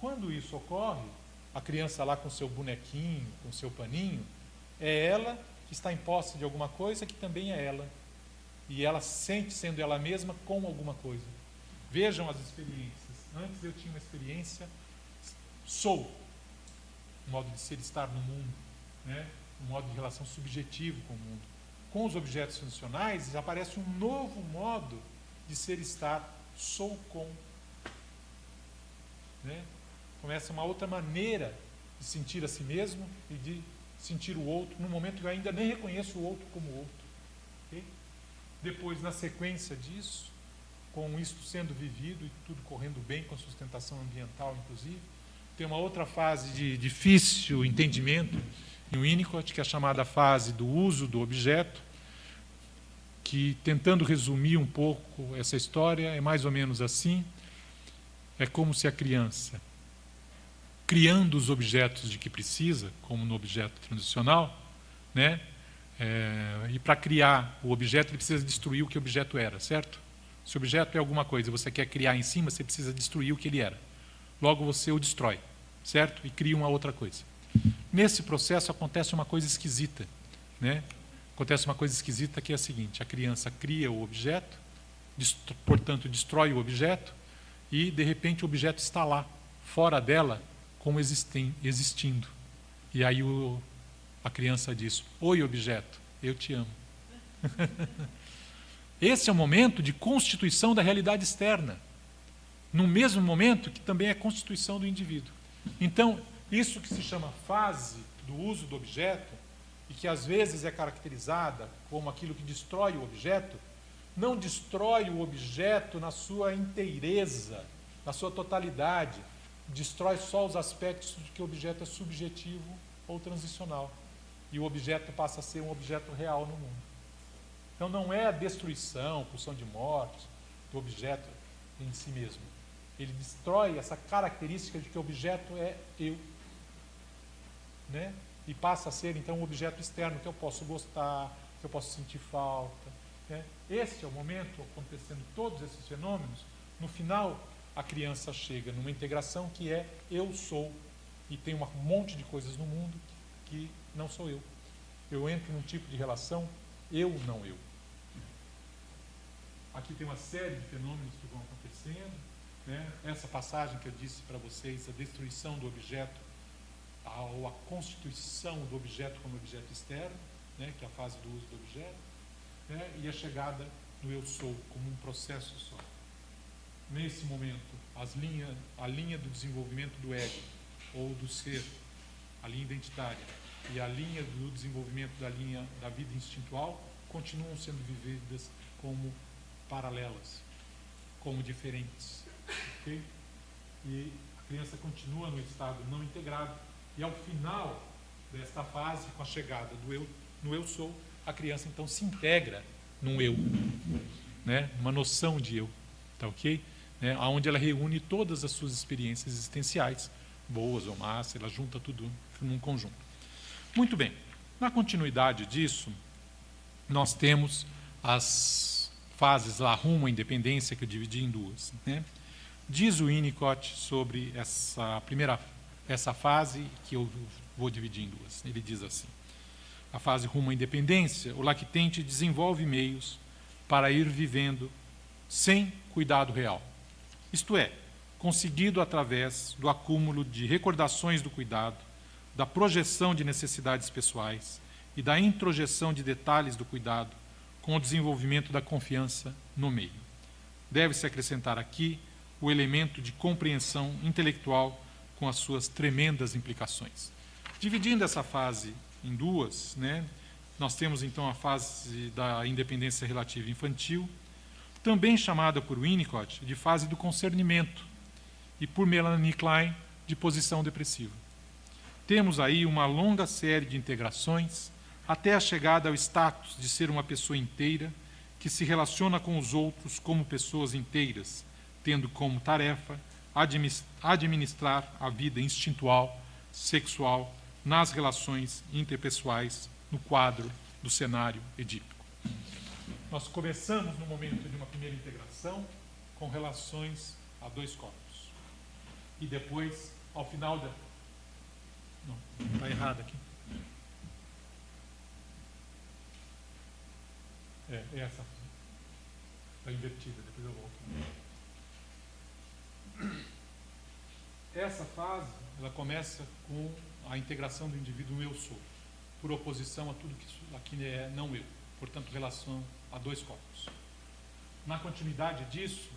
Quando isso ocorre, a criança lá com seu bonequinho, com seu paninho, é ela está em posse de alguma coisa que também é ela. E ela sente sendo ela mesma com alguma coisa. Vejam as experiências. Antes eu tinha uma experiência, sou, um modo de ser, estar no mundo, né? Um modo de relação subjetivo com o mundo. Com os objetos funcionais, aparece um novo modo de ser, estar, sou com. Né? Começa uma outra maneira de sentir a si mesmo e de sentir o outro, num momento que eu ainda nem reconheço o outro como outro. Okay? Depois, na sequência disso, com isto sendo vivido e tudo correndo bem, com sustentação ambiental, inclusive, tem uma outra fase de difícil entendimento em Winnicott, que é a chamada fase do uso do objeto, que, tentando resumir um pouco essa história, é mais ou menos assim. É como se a criança, criando os objetos de que precisa, como no objeto transicional, né? E para criar o objeto, ele precisa destruir o que o objeto era, certo? Se o objeto é alguma coisa e você quer criar em cima, você precisa destruir o que ele era. Logo, você o destrói, certo? E cria uma outra coisa. Nesse processo acontece uma coisa esquisita, né? Acontece uma coisa esquisita que é a seguinte: a criança cria o objeto, portanto, destrói o objeto, e, de repente, o objeto está lá, fora dela, como existindo. E aí a criança diz: oi, objeto, eu te amo. Esse é o momento de constituição da realidade externa, no mesmo momento que também é a constituição do indivíduo. Então, isso que se chama fase do uso do objeto, e que às vezes é caracterizada como aquilo que destrói o objeto, não destrói o objeto na sua inteireza, na sua totalidade, destrói só os aspectos de que o objeto é subjetivo ou transicional, e o objeto passa a ser um objeto real no mundo. Então não é a destruição, pulsão de morte do objeto em si mesmo. Ele destrói essa característica de que o objeto é eu, né? E passa a ser então um objeto externo que eu posso gostar, que eu posso sentir falta, né? Esse é o momento, acontecendo todos esses fenômenos. No final, a criança chega numa integração que é eu sou, e tem um monte de coisas no mundo que não sou eu. Eu entro num tipo de relação eu, não eu. Aqui tem uma série de fenômenos que vão acontecendo, né? Essa passagem que eu disse para vocês, a destruição do objeto, ou a constituição do objeto como objeto externo, né? Que é a fase do uso do objeto, né? E a chegada do eu sou como um processo só. Nesse momento, a linha do desenvolvimento do ego, ou do ser, a linha identitária, e a linha do desenvolvimento da vida instintual continuam sendo vividas como paralelas, como diferentes. Okay? E a criança continua no estado não integrado, e ao final desta fase, com a chegada do eu, no eu sou, a criança então se integra num eu, né? Uma noção de eu, tá ok? Né? Onde ela reúne todas as suas experiências existenciais, boas ou más, ela junta tudo num conjunto. Muito bem, na continuidade disso, nós temos as fases lá rumo à independência, que eu dividi em duas, né? Diz o Winnicott sobre essa fase, que eu vou dividir em duas. Ele diz assim: a fase rumo à independência, o lactente desenvolve meios para ir vivendo sem cuidado real. Isto é, conseguido através do acúmulo de recordações do cuidado, da projeção de necessidades pessoais e da introjeção de detalhes do cuidado, com o desenvolvimento da confiança no meio. Deve-se acrescentar aqui o elemento de compreensão intelectual com as suas tremendas implicações. Dividindo essa fase em duas, né, nós temos então a fase da independência relativa infantil, também chamada por Winnicott de fase do concernimento e por Melanie Klein de posição depressiva. Temos aí uma longa série de integrações até a chegada ao status de ser uma pessoa inteira que se relaciona com os outros como pessoas inteiras, tendo como tarefa administrar a vida instintual, sexual, nas relações interpessoais, no quadro do cenário edípico. Nós começamos no momento de uma primeira integração com relações a dois corpos. E depois, ao final da... Não, está errado aqui. É essa. Está invertida, depois eu volto. Essa fase, ela começa com a integração do indivíduo no eu sou, por oposição a tudo que aqui é não eu, portanto, relação a dois corpos. Na continuidade disso,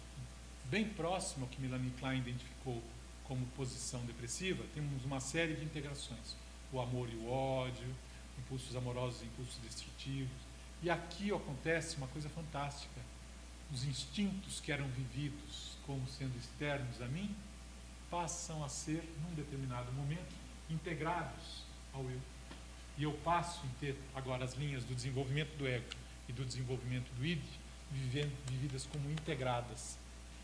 bem próximo ao que Melanie Klein identificou como posição depressiva, temos uma série de integrações. O amor e o ódio, impulsos amorosos e impulsos destrutivos. E aqui acontece uma coisa fantástica. Os instintos que eram vividos como sendo externos a mim, passam a ser, num determinado momento, integrados ao eu. E eu passo a ter agora as linhas do desenvolvimento do ego e do desenvolvimento do id, vividas como integradas.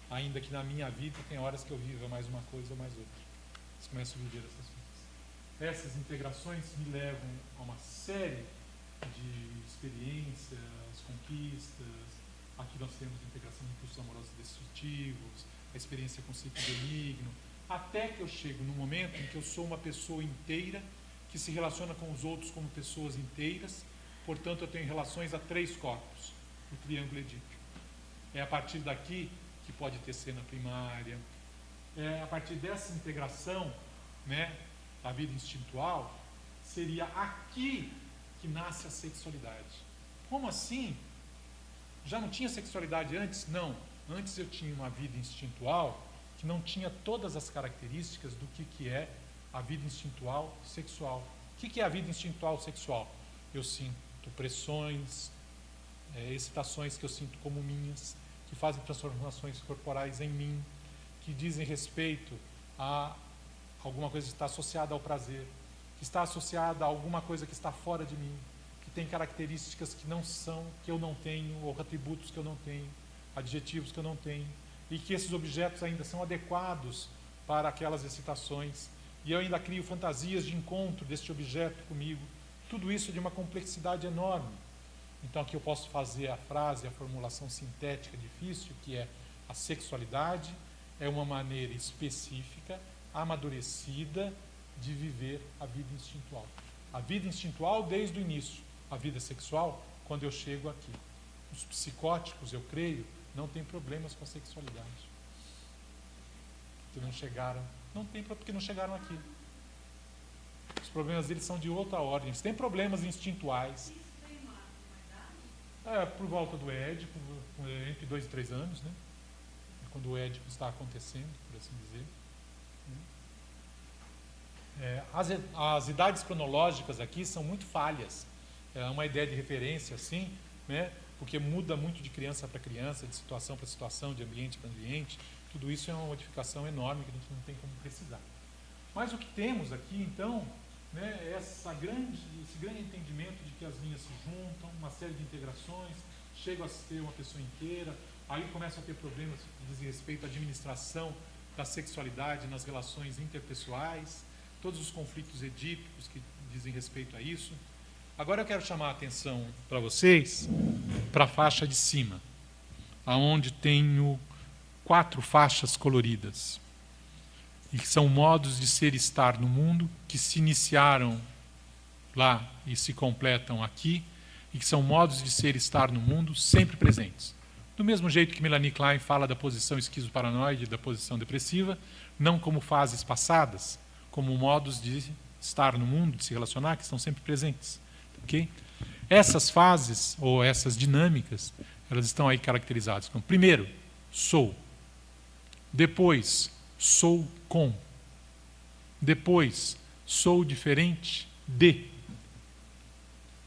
Ainda que na minha vida tem horas que eu viva mais uma coisa ou mais outra. Mas começo a viver essas coisas. Essas integrações me levam a uma série de experiências, conquistas. Aqui nós temos a integração de impulsos amorosos destrutivos, a experiência com o ciclo benigno, até que eu chego no momento em que eu sou uma pessoa inteira, que se relaciona com os outros como pessoas inteiras, portanto eu tenho relações a três corpos, o triângulo edípico. É a partir daqui que pode ter cena primária, é a partir dessa integração, né, da vida instintual, seria aqui que nasce a sexualidade. Como assim? Já não tinha sexualidade antes? Não. Antes eu tinha uma vida instintual que não tinha todas as características do que é a vida instintual sexual. O que é a vida instintual sexual? Eu sinto pressões, excitações que eu sinto como minhas, que fazem transformações corporais em mim, que dizem respeito a alguma coisa que está associada ao prazer, que está associada a alguma coisa que está fora de mim, que tem características que não são, que eu não tenho, ou atributos que eu não tenho, adjetivos que eu não tenho, e que esses objetos ainda são adequados para aquelas excitações, e eu ainda crio fantasias de encontro deste objeto comigo. Tudo isso de uma complexidade enorme. Então aqui eu posso fazer a frase, a formulação sintética difícil, que é: a sexualidade é uma maneira específica, amadurecida, de viver a vida instintual. A vida instintual desde o início, a vida sexual quando eu chego aqui. Os psicóticos, eu creio, não têm problemas com a sexualidade. Porque não chegaram, porque não chegaram aqui. Os problemas deles são de outra ordem. Eles têm problemas instintuais. Por volta do Édipo, entre 2 e 3 anos, né? Quando o Édipo está acontecendo, por assim dizer. As idades cronológicas aqui são muito falhas. É uma ideia de referência, assim, né? Porque muda muito de criança para criança, de situação para situação, de ambiente para ambiente. Tudo isso é uma modificação enorme que a gente não tem como precisar. Mas o que temos aqui, então, né, é esse grande entendimento de que as linhas se juntam, uma série de integrações, chego a ser uma pessoa inteira, aí começam a ter problemas que dizem respeito à administração da sexualidade nas relações interpessoais, todos os conflitos edípicos que dizem respeito a isso. Agora eu quero chamar a atenção para vocês para a faixa de cima, aonde tenho 4 faixas coloridas, e que são modos de ser e estar no mundo, que se iniciaram lá e se completam aqui, e que são modos de ser e estar no mundo sempre presentes. Do mesmo jeito que Melanie Klein fala da posição esquizoparanoide e da posição depressiva, não como fases passadas, como modos de estar no mundo, de se relacionar, que estão sempre presentes. Okay? Essas fases, ou essas dinâmicas, elas estão aí caracterizadas como: primeiro, sou. Depois, sou com. Depois, sou diferente de.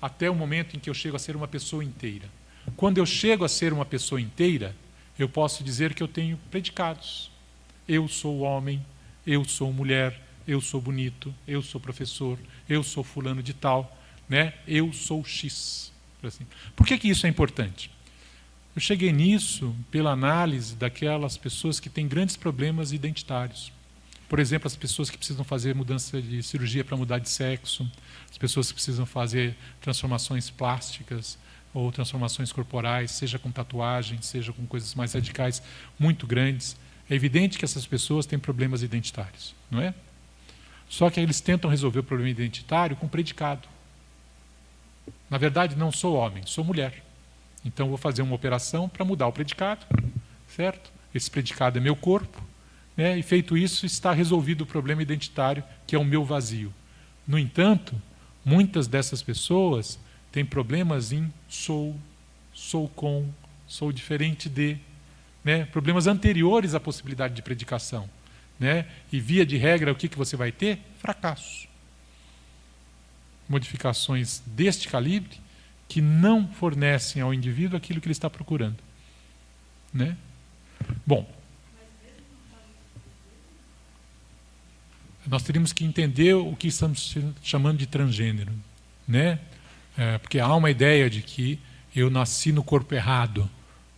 Até o momento em que eu chego a ser uma pessoa inteira. Quando eu chego a ser uma pessoa inteira, eu posso dizer que eu tenho predicados. Eu sou homem, eu sou mulher, eu sou bonito, eu sou professor, eu sou fulano de tal, né? Eu sou X. Assim. Por que isso é importante? Eu cheguei nisso pela análise daquelas pessoas que têm grandes problemas identitários. Por exemplo, as pessoas que precisam fazer mudança de cirurgia para mudar de sexo, as pessoas que precisam fazer transformações plásticas ou transformações corporais, seja com tatuagem, seja com coisas mais radicais, muito grandes. É evidente que essas pessoas têm problemas identitários, não é? Só que eles tentam resolver o problema identitário com predicado. Na verdade, não sou homem, sou mulher. Então, eu vou fazer uma operação para mudar o predicado, certo? Esse predicado é meu corpo, né? E feito isso, está resolvido o problema identitário, que é o meu vazio. No entanto, muitas dessas pessoas têm problemas em sou com, sou diferente de, né? Problemas anteriores à possibilidade de predicação, né? E via de regra, o que você vai ter? Fracasso. Modificações deste calibre que não fornecem ao indivíduo aquilo que ele está procurando, né? Bom, nós teríamos que entender o que estamos chamando de transgênero, né? Porque há uma ideia de que eu nasci no corpo errado,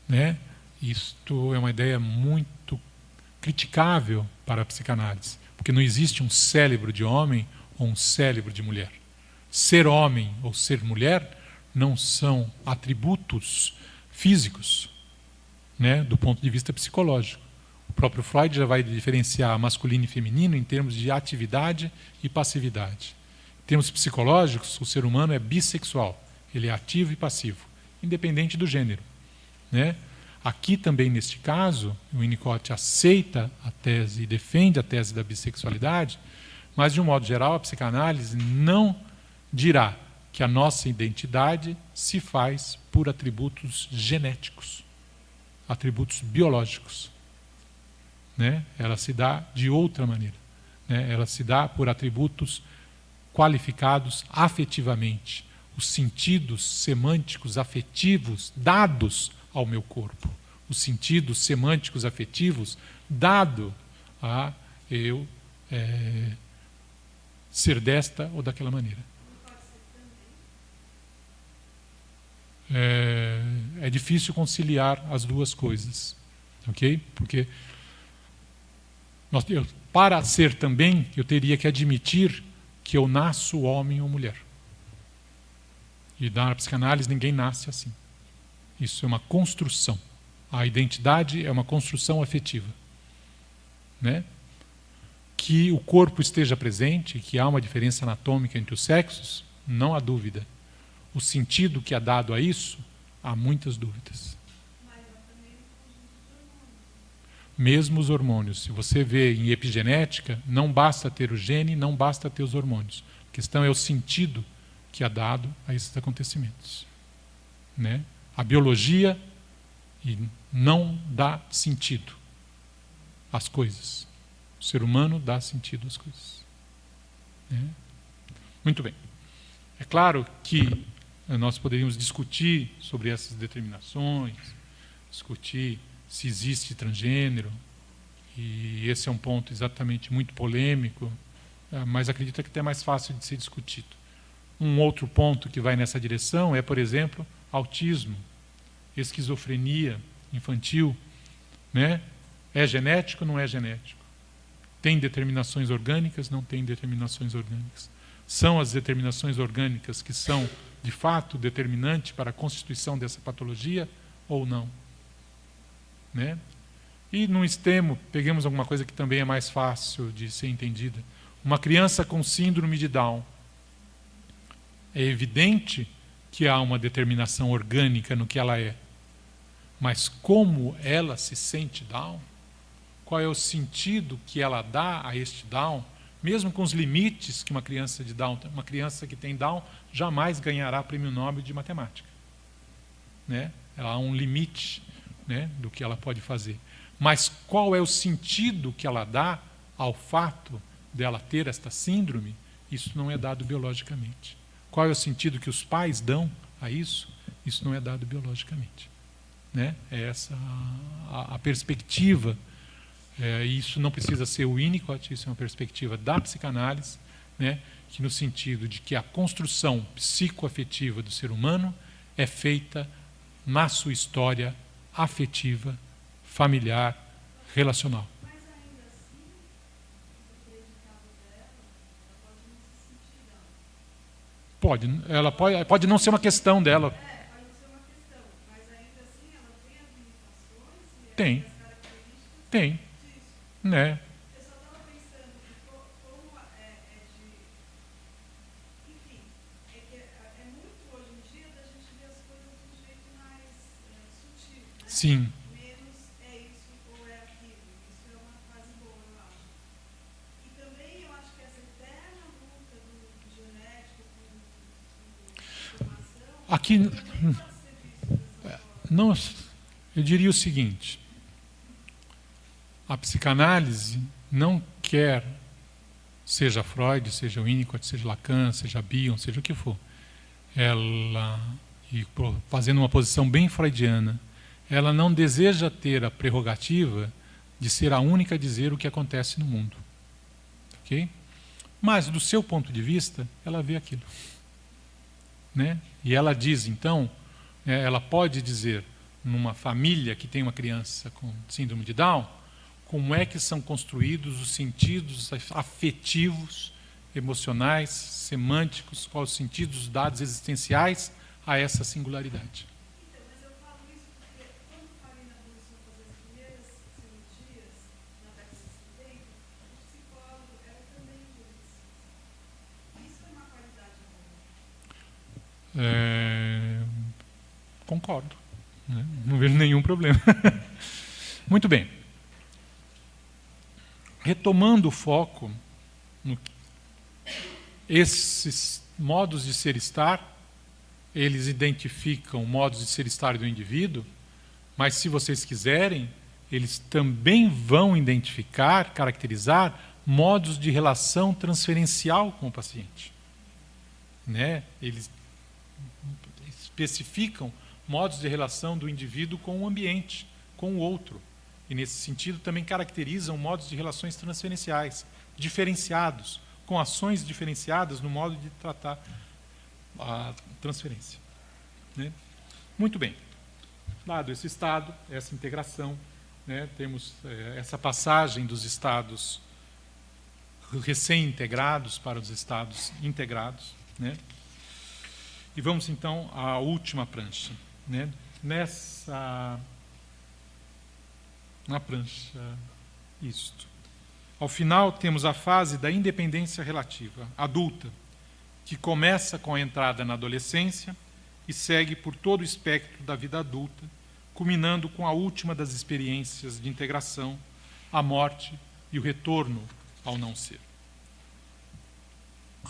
né? Isto é uma ideia muito criticável para a psicanálise, porque não existe um cérebro de homem ou um cérebro de mulher. Ser homem ou ser mulher não são atributos físicos, né, do ponto de vista psicológico. O próprio Freud já vai diferenciar masculino e feminino em termos de atividade e passividade. Em termos psicológicos, o ser humano é bissexual, ele é ativo e passivo, independente do gênero, né? Aqui também, neste caso, o Winnicott aceita a tese e defende a tese da bissexualidade, mas, de um modo geral, a psicanálise não dirá que a nossa identidade se faz por atributos genéticos, atributos biológicos, né? Ela se dá de outra maneira, né? Ela se dá por atributos qualificados afetivamente, os sentidos semânticos afetivos dados ao meu corpo, os sentidos semânticos afetivos dado a eu ser desta ou daquela maneira. É difícil conciliar as duas coisas, ok? Porque para ser também, eu teria que admitir que eu nasço homem ou mulher. E na psicanálise ninguém nasce assim. Isso é uma construção. A identidade é uma construção afetiva, né? Que o corpo esteja presente, que há uma diferença anatômica entre os sexos, não há dúvida. O sentido que é dado a isso, há muitas dúvidas. Mesmo os hormônios. Se você vê em epigenética, não basta ter o gene, não basta ter os hormônios. A questão é o sentido que é dado a esses acontecimentos, né? A biologia não dá sentido às coisas. O ser humano dá sentido às coisas, né? Muito bem. É claro que nós poderíamos discutir sobre essas determinações, discutir se existe transgênero, e esse é um ponto exatamente muito polêmico, mas acredito que até é mais fácil de ser discutido. Um outro ponto que vai nessa direção é, por exemplo, autismo, esquizofrenia infantil, né? É genético ou não é genético? Tem determinações orgânicas, não tem determinações orgânicas? São as determinações orgânicas que são, de fato, determinantes para a constituição dessa patologia ou não? Né? E, no extremo, peguemos alguma coisa que também é mais fácil de ser entendida. Uma criança com síndrome de Down. É evidente que há uma determinação orgânica no que ela é. Mas como ela se sente Down? Qual é o sentido que ela dá a este Down? Mesmo com os limites que uma criança de Down, uma criança que tem Down jamais ganhará prêmio Nobel de matemática, né? Ela há um limite, né, do que ela pode fazer. Mas qual é o sentido que ela dá ao fato dela ter esta síndrome? Isso não é dado biologicamente. Qual é o sentido que os pais dão a isso? Isso não é dado biologicamente, né? É essa a perspectiva. Isso não precisa ser o Winnicott, isso é uma perspectiva da psicanálise, né, que no sentido de que a construção psicoafetiva do ser humano é feita na sua história afetiva, familiar, relacional. Mas ainda assim, o predicado dela, ela pode não se sentir não. Ela pode não ser uma questão dela. Pode não ser uma questão, mas ainda assim ela tem as limitações e Tem. as características Tem, disso. né? Eu só estava pensando que como enfim, é que é muito hoje em dia da gente ver as coisas de um jeito mais Sim. menos é isso ou é aquilo. Isso é uma fase boa, eu acho. E também eu acho que essa eterna luta do genético com informação Aqui, também pode ser visto dessa forma. não, eu diria o seguinte: a psicanálise não quer, seja Freud, seja Winnicott, seja Lacan, seja Bion, seja o que for, ela, fazendo uma posição bem freudiana, ela não deseja ter a prerrogativa de ser a única a dizer o que acontece no mundo. Ok? Mas, do seu ponto de vista, ela vê aquilo. Né? E ela diz, então, ela pode dizer, numa família que tem uma criança com síndrome de Down, como é que são construídos os sentidos afetivos, emocionais, semânticos, quais os sentidos dados existenciais a essa singularidade. Então, mas eu falo isso porque quando o Marina começou a fazer as primeiras cirurgias na década de 70, o psicólogo era também jurista. Isso é uma qualidade boa. Concordo. Né? Não vejo nenhum problema. Muito bem. Retomando o foco, esses modos de ser e estar, eles identificam modos de ser e estar do indivíduo, mas se vocês quiserem, eles também vão identificar, caracterizar modos de relação transferencial com o paciente. Né? Eles especificam modos de relação do indivíduo com o ambiente, com o outro. E, nesse sentido, também caracterizam modos de relações transferenciais, diferenciados, com ações diferenciadas no modo de tratar a transferência. Né? Muito bem. Dado esse estado, essa integração, né, temos essa passagem dos estados recém-integrados para os estados integrados. Né? E vamos, então, à última prancha. Né? Na prancha, isto. Ao final, temos a fase da independência relativa, adulta, que começa com a entrada na adolescência e segue por todo o espectro da vida adulta, culminando com a última das experiências de integração, a morte e o retorno ao não ser.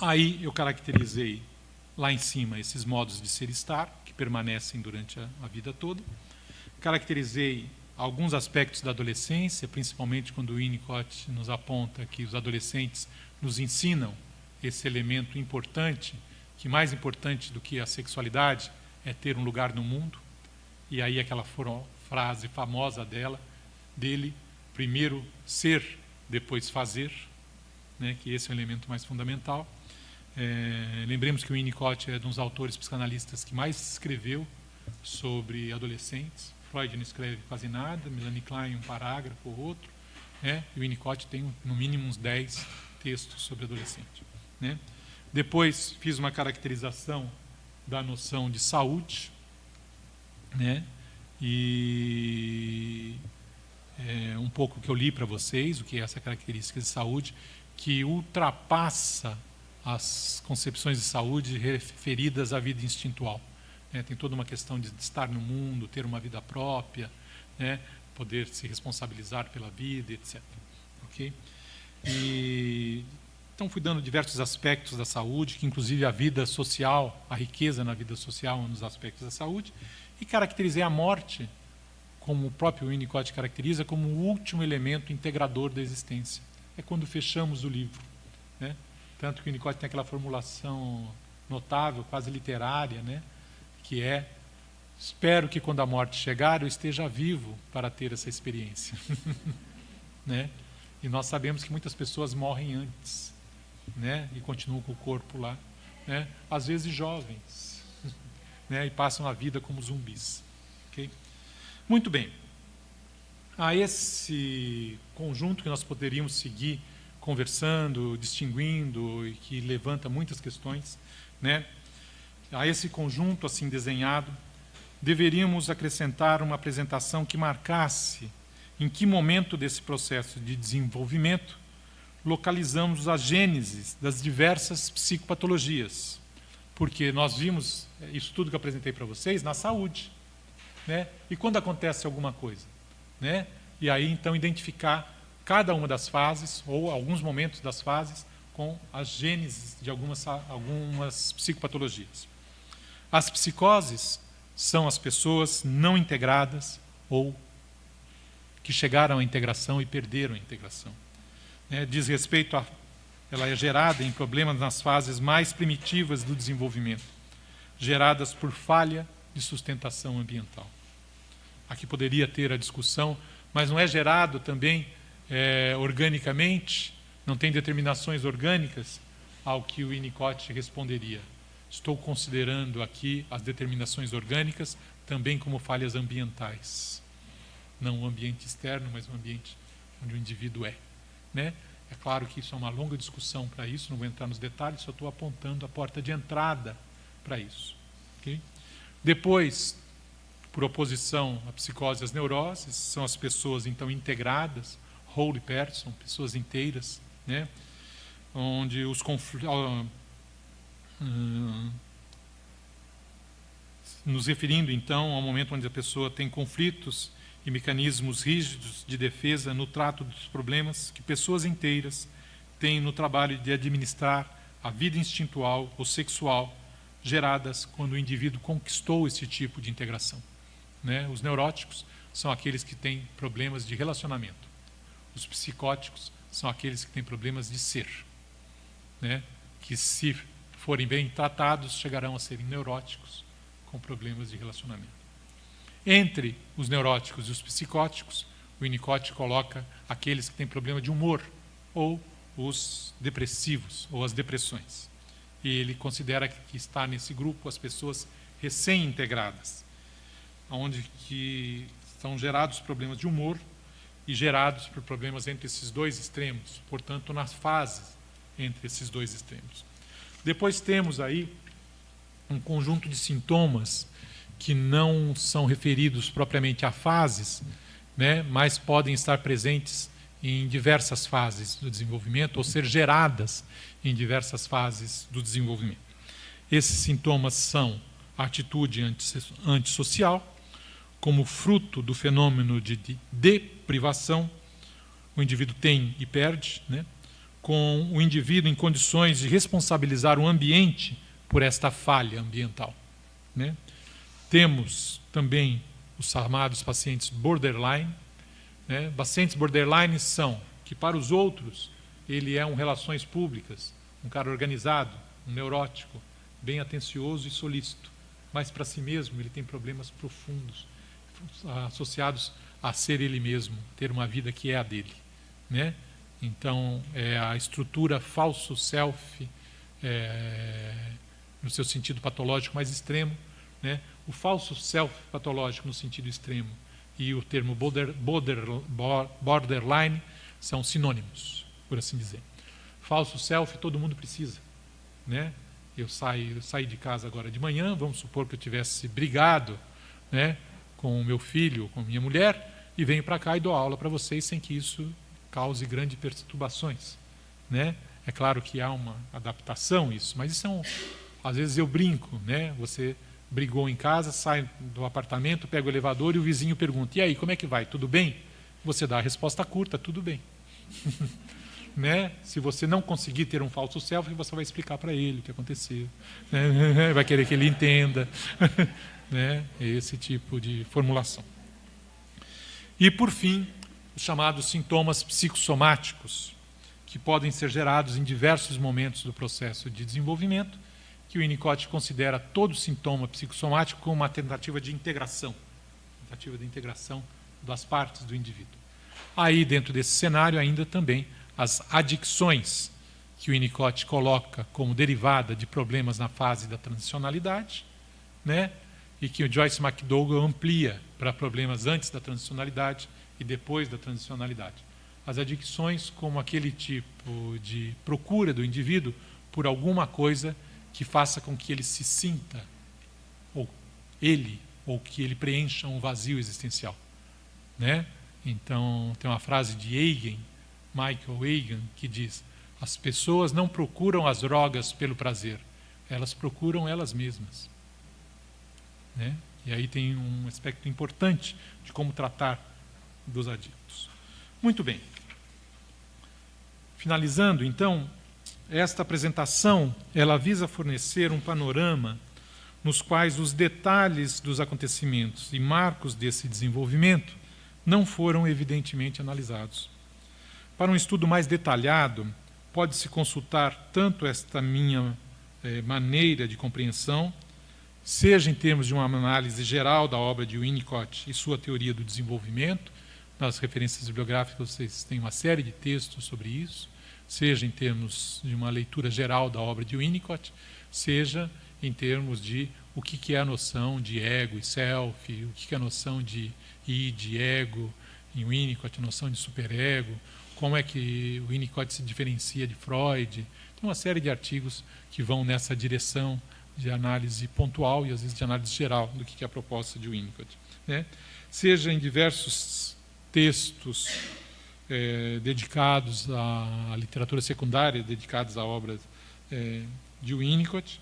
Aí eu caracterizei lá em cima esses modos de ser e estar, que permanecem durante a vida toda. Caracterizei alguns aspectos da adolescência, principalmente quando o Winnicott nos aponta que os adolescentes nos ensinam esse elemento importante, que mais importante do que a sexualidade é ter um lugar no mundo. E aí aquela frase famosa dele, primeiro ser, depois fazer, né, que esse é o elemento mais fundamental. Lembremos que o Winnicott é um dos autores psicanalistas que mais escreveu sobre adolescentes. Freud não escreve quase nada, Melanie Klein um parágrafo ou outro, né? E o Winnicott tem no mínimo uns 10 textos sobre adolescente. Né? Depois fiz uma caracterização da noção de saúde, né? E um pouco que eu li para vocês, o que é essa característica de saúde, que ultrapassa as concepções de saúde referidas à vida instintual. Tem toda uma questão de estar no mundo, ter uma vida própria, né? Poder se responsabilizar pela vida, etc. Okay? Então fui dando diversos aspectos da saúde, que inclusive a vida social, a riqueza na vida social é um dos aspectos da saúde, e caracterizei a morte, como o próprio Winnicott caracteriza, como o último elemento integrador da existência. É quando fechamos o livro. Né? Tanto que o Winnicott tem aquela formulação notável, quase literária, né? Que é: espero que quando a morte chegar eu esteja vivo para ter essa experiência. Né? E nós sabemos que muitas pessoas morrem antes, né? E continuam com o corpo lá, né? Às vezes jovens, né? E passam a vida como zumbis. Okay? Muito bem. A esse conjunto que nós poderíamos seguir conversando, distinguindo, e que levanta muitas questões, né? A esse conjunto assim desenhado, deveríamos acrescentar uma apresentação que marcasse em que momento desse processo de desenvolvimento localizamos a gênese das diversas psicopatologias. Porque nós vimos isso tudo que eu apresentei para vocês na saúde. né? E quando acontece alguma coisa, né? E aí, então, identificar cada uma das fases, ou alguns momentos das fases, com as gêneses de algumas psicopatologias. As psicoses são as pessoas não integradas ou que chegaram à integração e perderam a integração. Diz respeito ela é gerada em problemas nas fases mais primitivas do desenvolvimento, geradas por falha de sustentação ambiental. Aqui poderia ter a discussão, mas não é gerado também organicamente, não tem determinações orgânicas, ao que o Winnicott responderia. Estou considerando aqui as determinações orgânicas também como falhas ambientais. Não o ambiente externo, mas o ambiente onde o indivíduo é. Né? É claro que isso é uma longa discussão para isso, não vou entrar nos detalhes, só estou apontando a porta de entrada para isso. Okay? Depois, por oposição à psicose e às neuroses, são as pessoas então integradas, whole person, pessoas inteiras, né? Onde os conflitos, nos referindo então ao momento onde a pessoa tem conflitos e mecanismos rígidos de defesa no trato dos problemas que pessoas inteiras têm no trabalho de administrar a vida instintual ou sexual geradas quando o indivíduo conquistou esse tipo de integração. Né? Os neuróticos são aqueles que têm problemas de relacionamento. Os psicóticos são aqueles que têm problemas de ser. Né? Que, se forem bem tratados, chegarão a serem neuróticos com problemas de relacionamento. Entre os neuróticos e os psicóticos, o Winnicott coloca aqueles que têm problema de humor, ou os depressivos, ou as depressões. E ele considera que está nesse grupo as pessoas recém-integradas, onde que são gerados problemas de humor e gerados por problemas entre esses dois extremos, portanto, nas fases entre esses dois extremos. Depois temos aí um conjunto de sintomas que não são referidos propriamente a fases, né, mas podem estar presentes em diversas fases do desenvolvimento ou ser geradas em diversas fases do desenvolvimento. Esses sintomas são a atitude antissocial, como fruto do fenômeno de deprivação, o indivíduo tem e perde, né, com o indivíduo em condições de responsabilizar o ambiente por esta falha ambiental. Né? Temos também os chamados pacientes borderline. Né? Pacientes borderline são que, para os outros, ele é um relações públicas, um cara organizado, um neurótico, bem atencioso e solícito, mas para si mesmo ele tem problemas profundos associados a ser ele mesmo, ter uma vida que é a dele. Né? Então, é a estrutura falso self, no seu sentido patológico mais extremo, né? O falso self patológico no sentido extremo e o termo borderline são sinônimos, por assim dizer. Falso self todo mundo precisa. Né? Eu saí de casa agora de manhã, vamos supor que eu tivesse brigado, né, com o meu filho, com minha mulher, e venho para cá e dou aula para vocês sem que isso cause grandes perturbações. Né? É claro que há uma adaptação isso, mas isso às vezes eu brinco, né? Você brigou em casa, sai do apartamento, pega o elevador e o vizinho pergunta: e aí, como é que vai? Tudo bem? Você dá a resposta curta: tudo bem. Né? Se você não conseguir ter um falso self, você vai explicar para ele o que aconteceu. Vai querer que ele entenda. Né? Esse tipo de formulação. E, por fim, os chamados sintomas psicossomáticos, que podem ser gerados em diversos momentos do processo de desenvolvimento, que o Winnicott considera todo sintoma psicossomático como uma tentativa de integração das partes do indivíduo. Aí, dentro desse cenário, ainda também as adicções, que o Winnicott coloca como derivada de problemas na fase da transicionalidade, né? E que o Joyce McDougall amplia para problemas antes da transicionalidade e depois da transicionalidade. As adicções como aquele tipo de procura do indivíduo por alguma coisa que faça com que ele se sinta, ou que ele preencha um vazio existencial. Né? Então, tem uma frase de Michael Egan, que diz: as pessoas não procuram as drogas pelo prazer, elas procuram elas mesmas. Né? E aí tem um aspecto importante de como tratar dos adictos. Muito bem. Finalizando, então, esta apresentação, ela visa fornecer um panorama nos quais os detalhes dos acontecimentos e marcos desse desenvolvimento não foram evidentemente analisados. Para um estudo mais detalhado, pode-se consultar tanto esta minha maneira de compreensão, seja em termos de uma análise geral da obra de Winnicott e sua teoria do desenvolvimento. Nas referências bibliográficas vocês têm uma série de textos sobre isso, seja em termos de uma leitura geral da obra de Winnicott, seja em termos de o que é a noção de ego e self, o que é a noção de id, ego, em Winnicott, a noção de superego, como é que o Winnicott se diferencia de Freud. Tem uma série de artigos que vão nessa direção de análise pontual e às vezes de análise geral do que é a proposta de Winnicott, né? Seja em diversos textos dedicados à literatura secundária, dedicados a obras de Winnicott,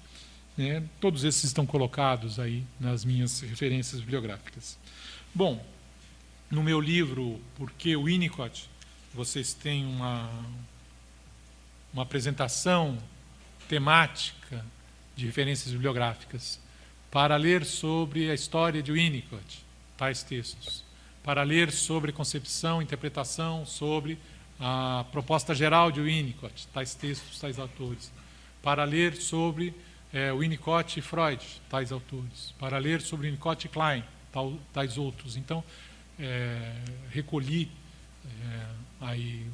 né? Todos esses estão colocados aí nas minhas referências bibliográficas. Bom, no meu livro Por que Winnicott, vocês têm uma apresentação temática de referências bibliográficas para ler sobre a história de Winnicott, tais textos, para ler sobre concepção, interpretação, sobre a proposta geral de Winnicott, tais textos, tais autores, para ler sobre Winnicott e Freud, tais autores, para ler sobre Winnicott e Klein, tais outros. Então, recolhi aí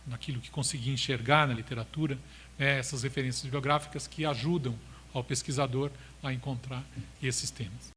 naquilo que consegui enxergar na literatura, essas referências bibliográficas que ajudam ao pesquisador a encontrar esses temas.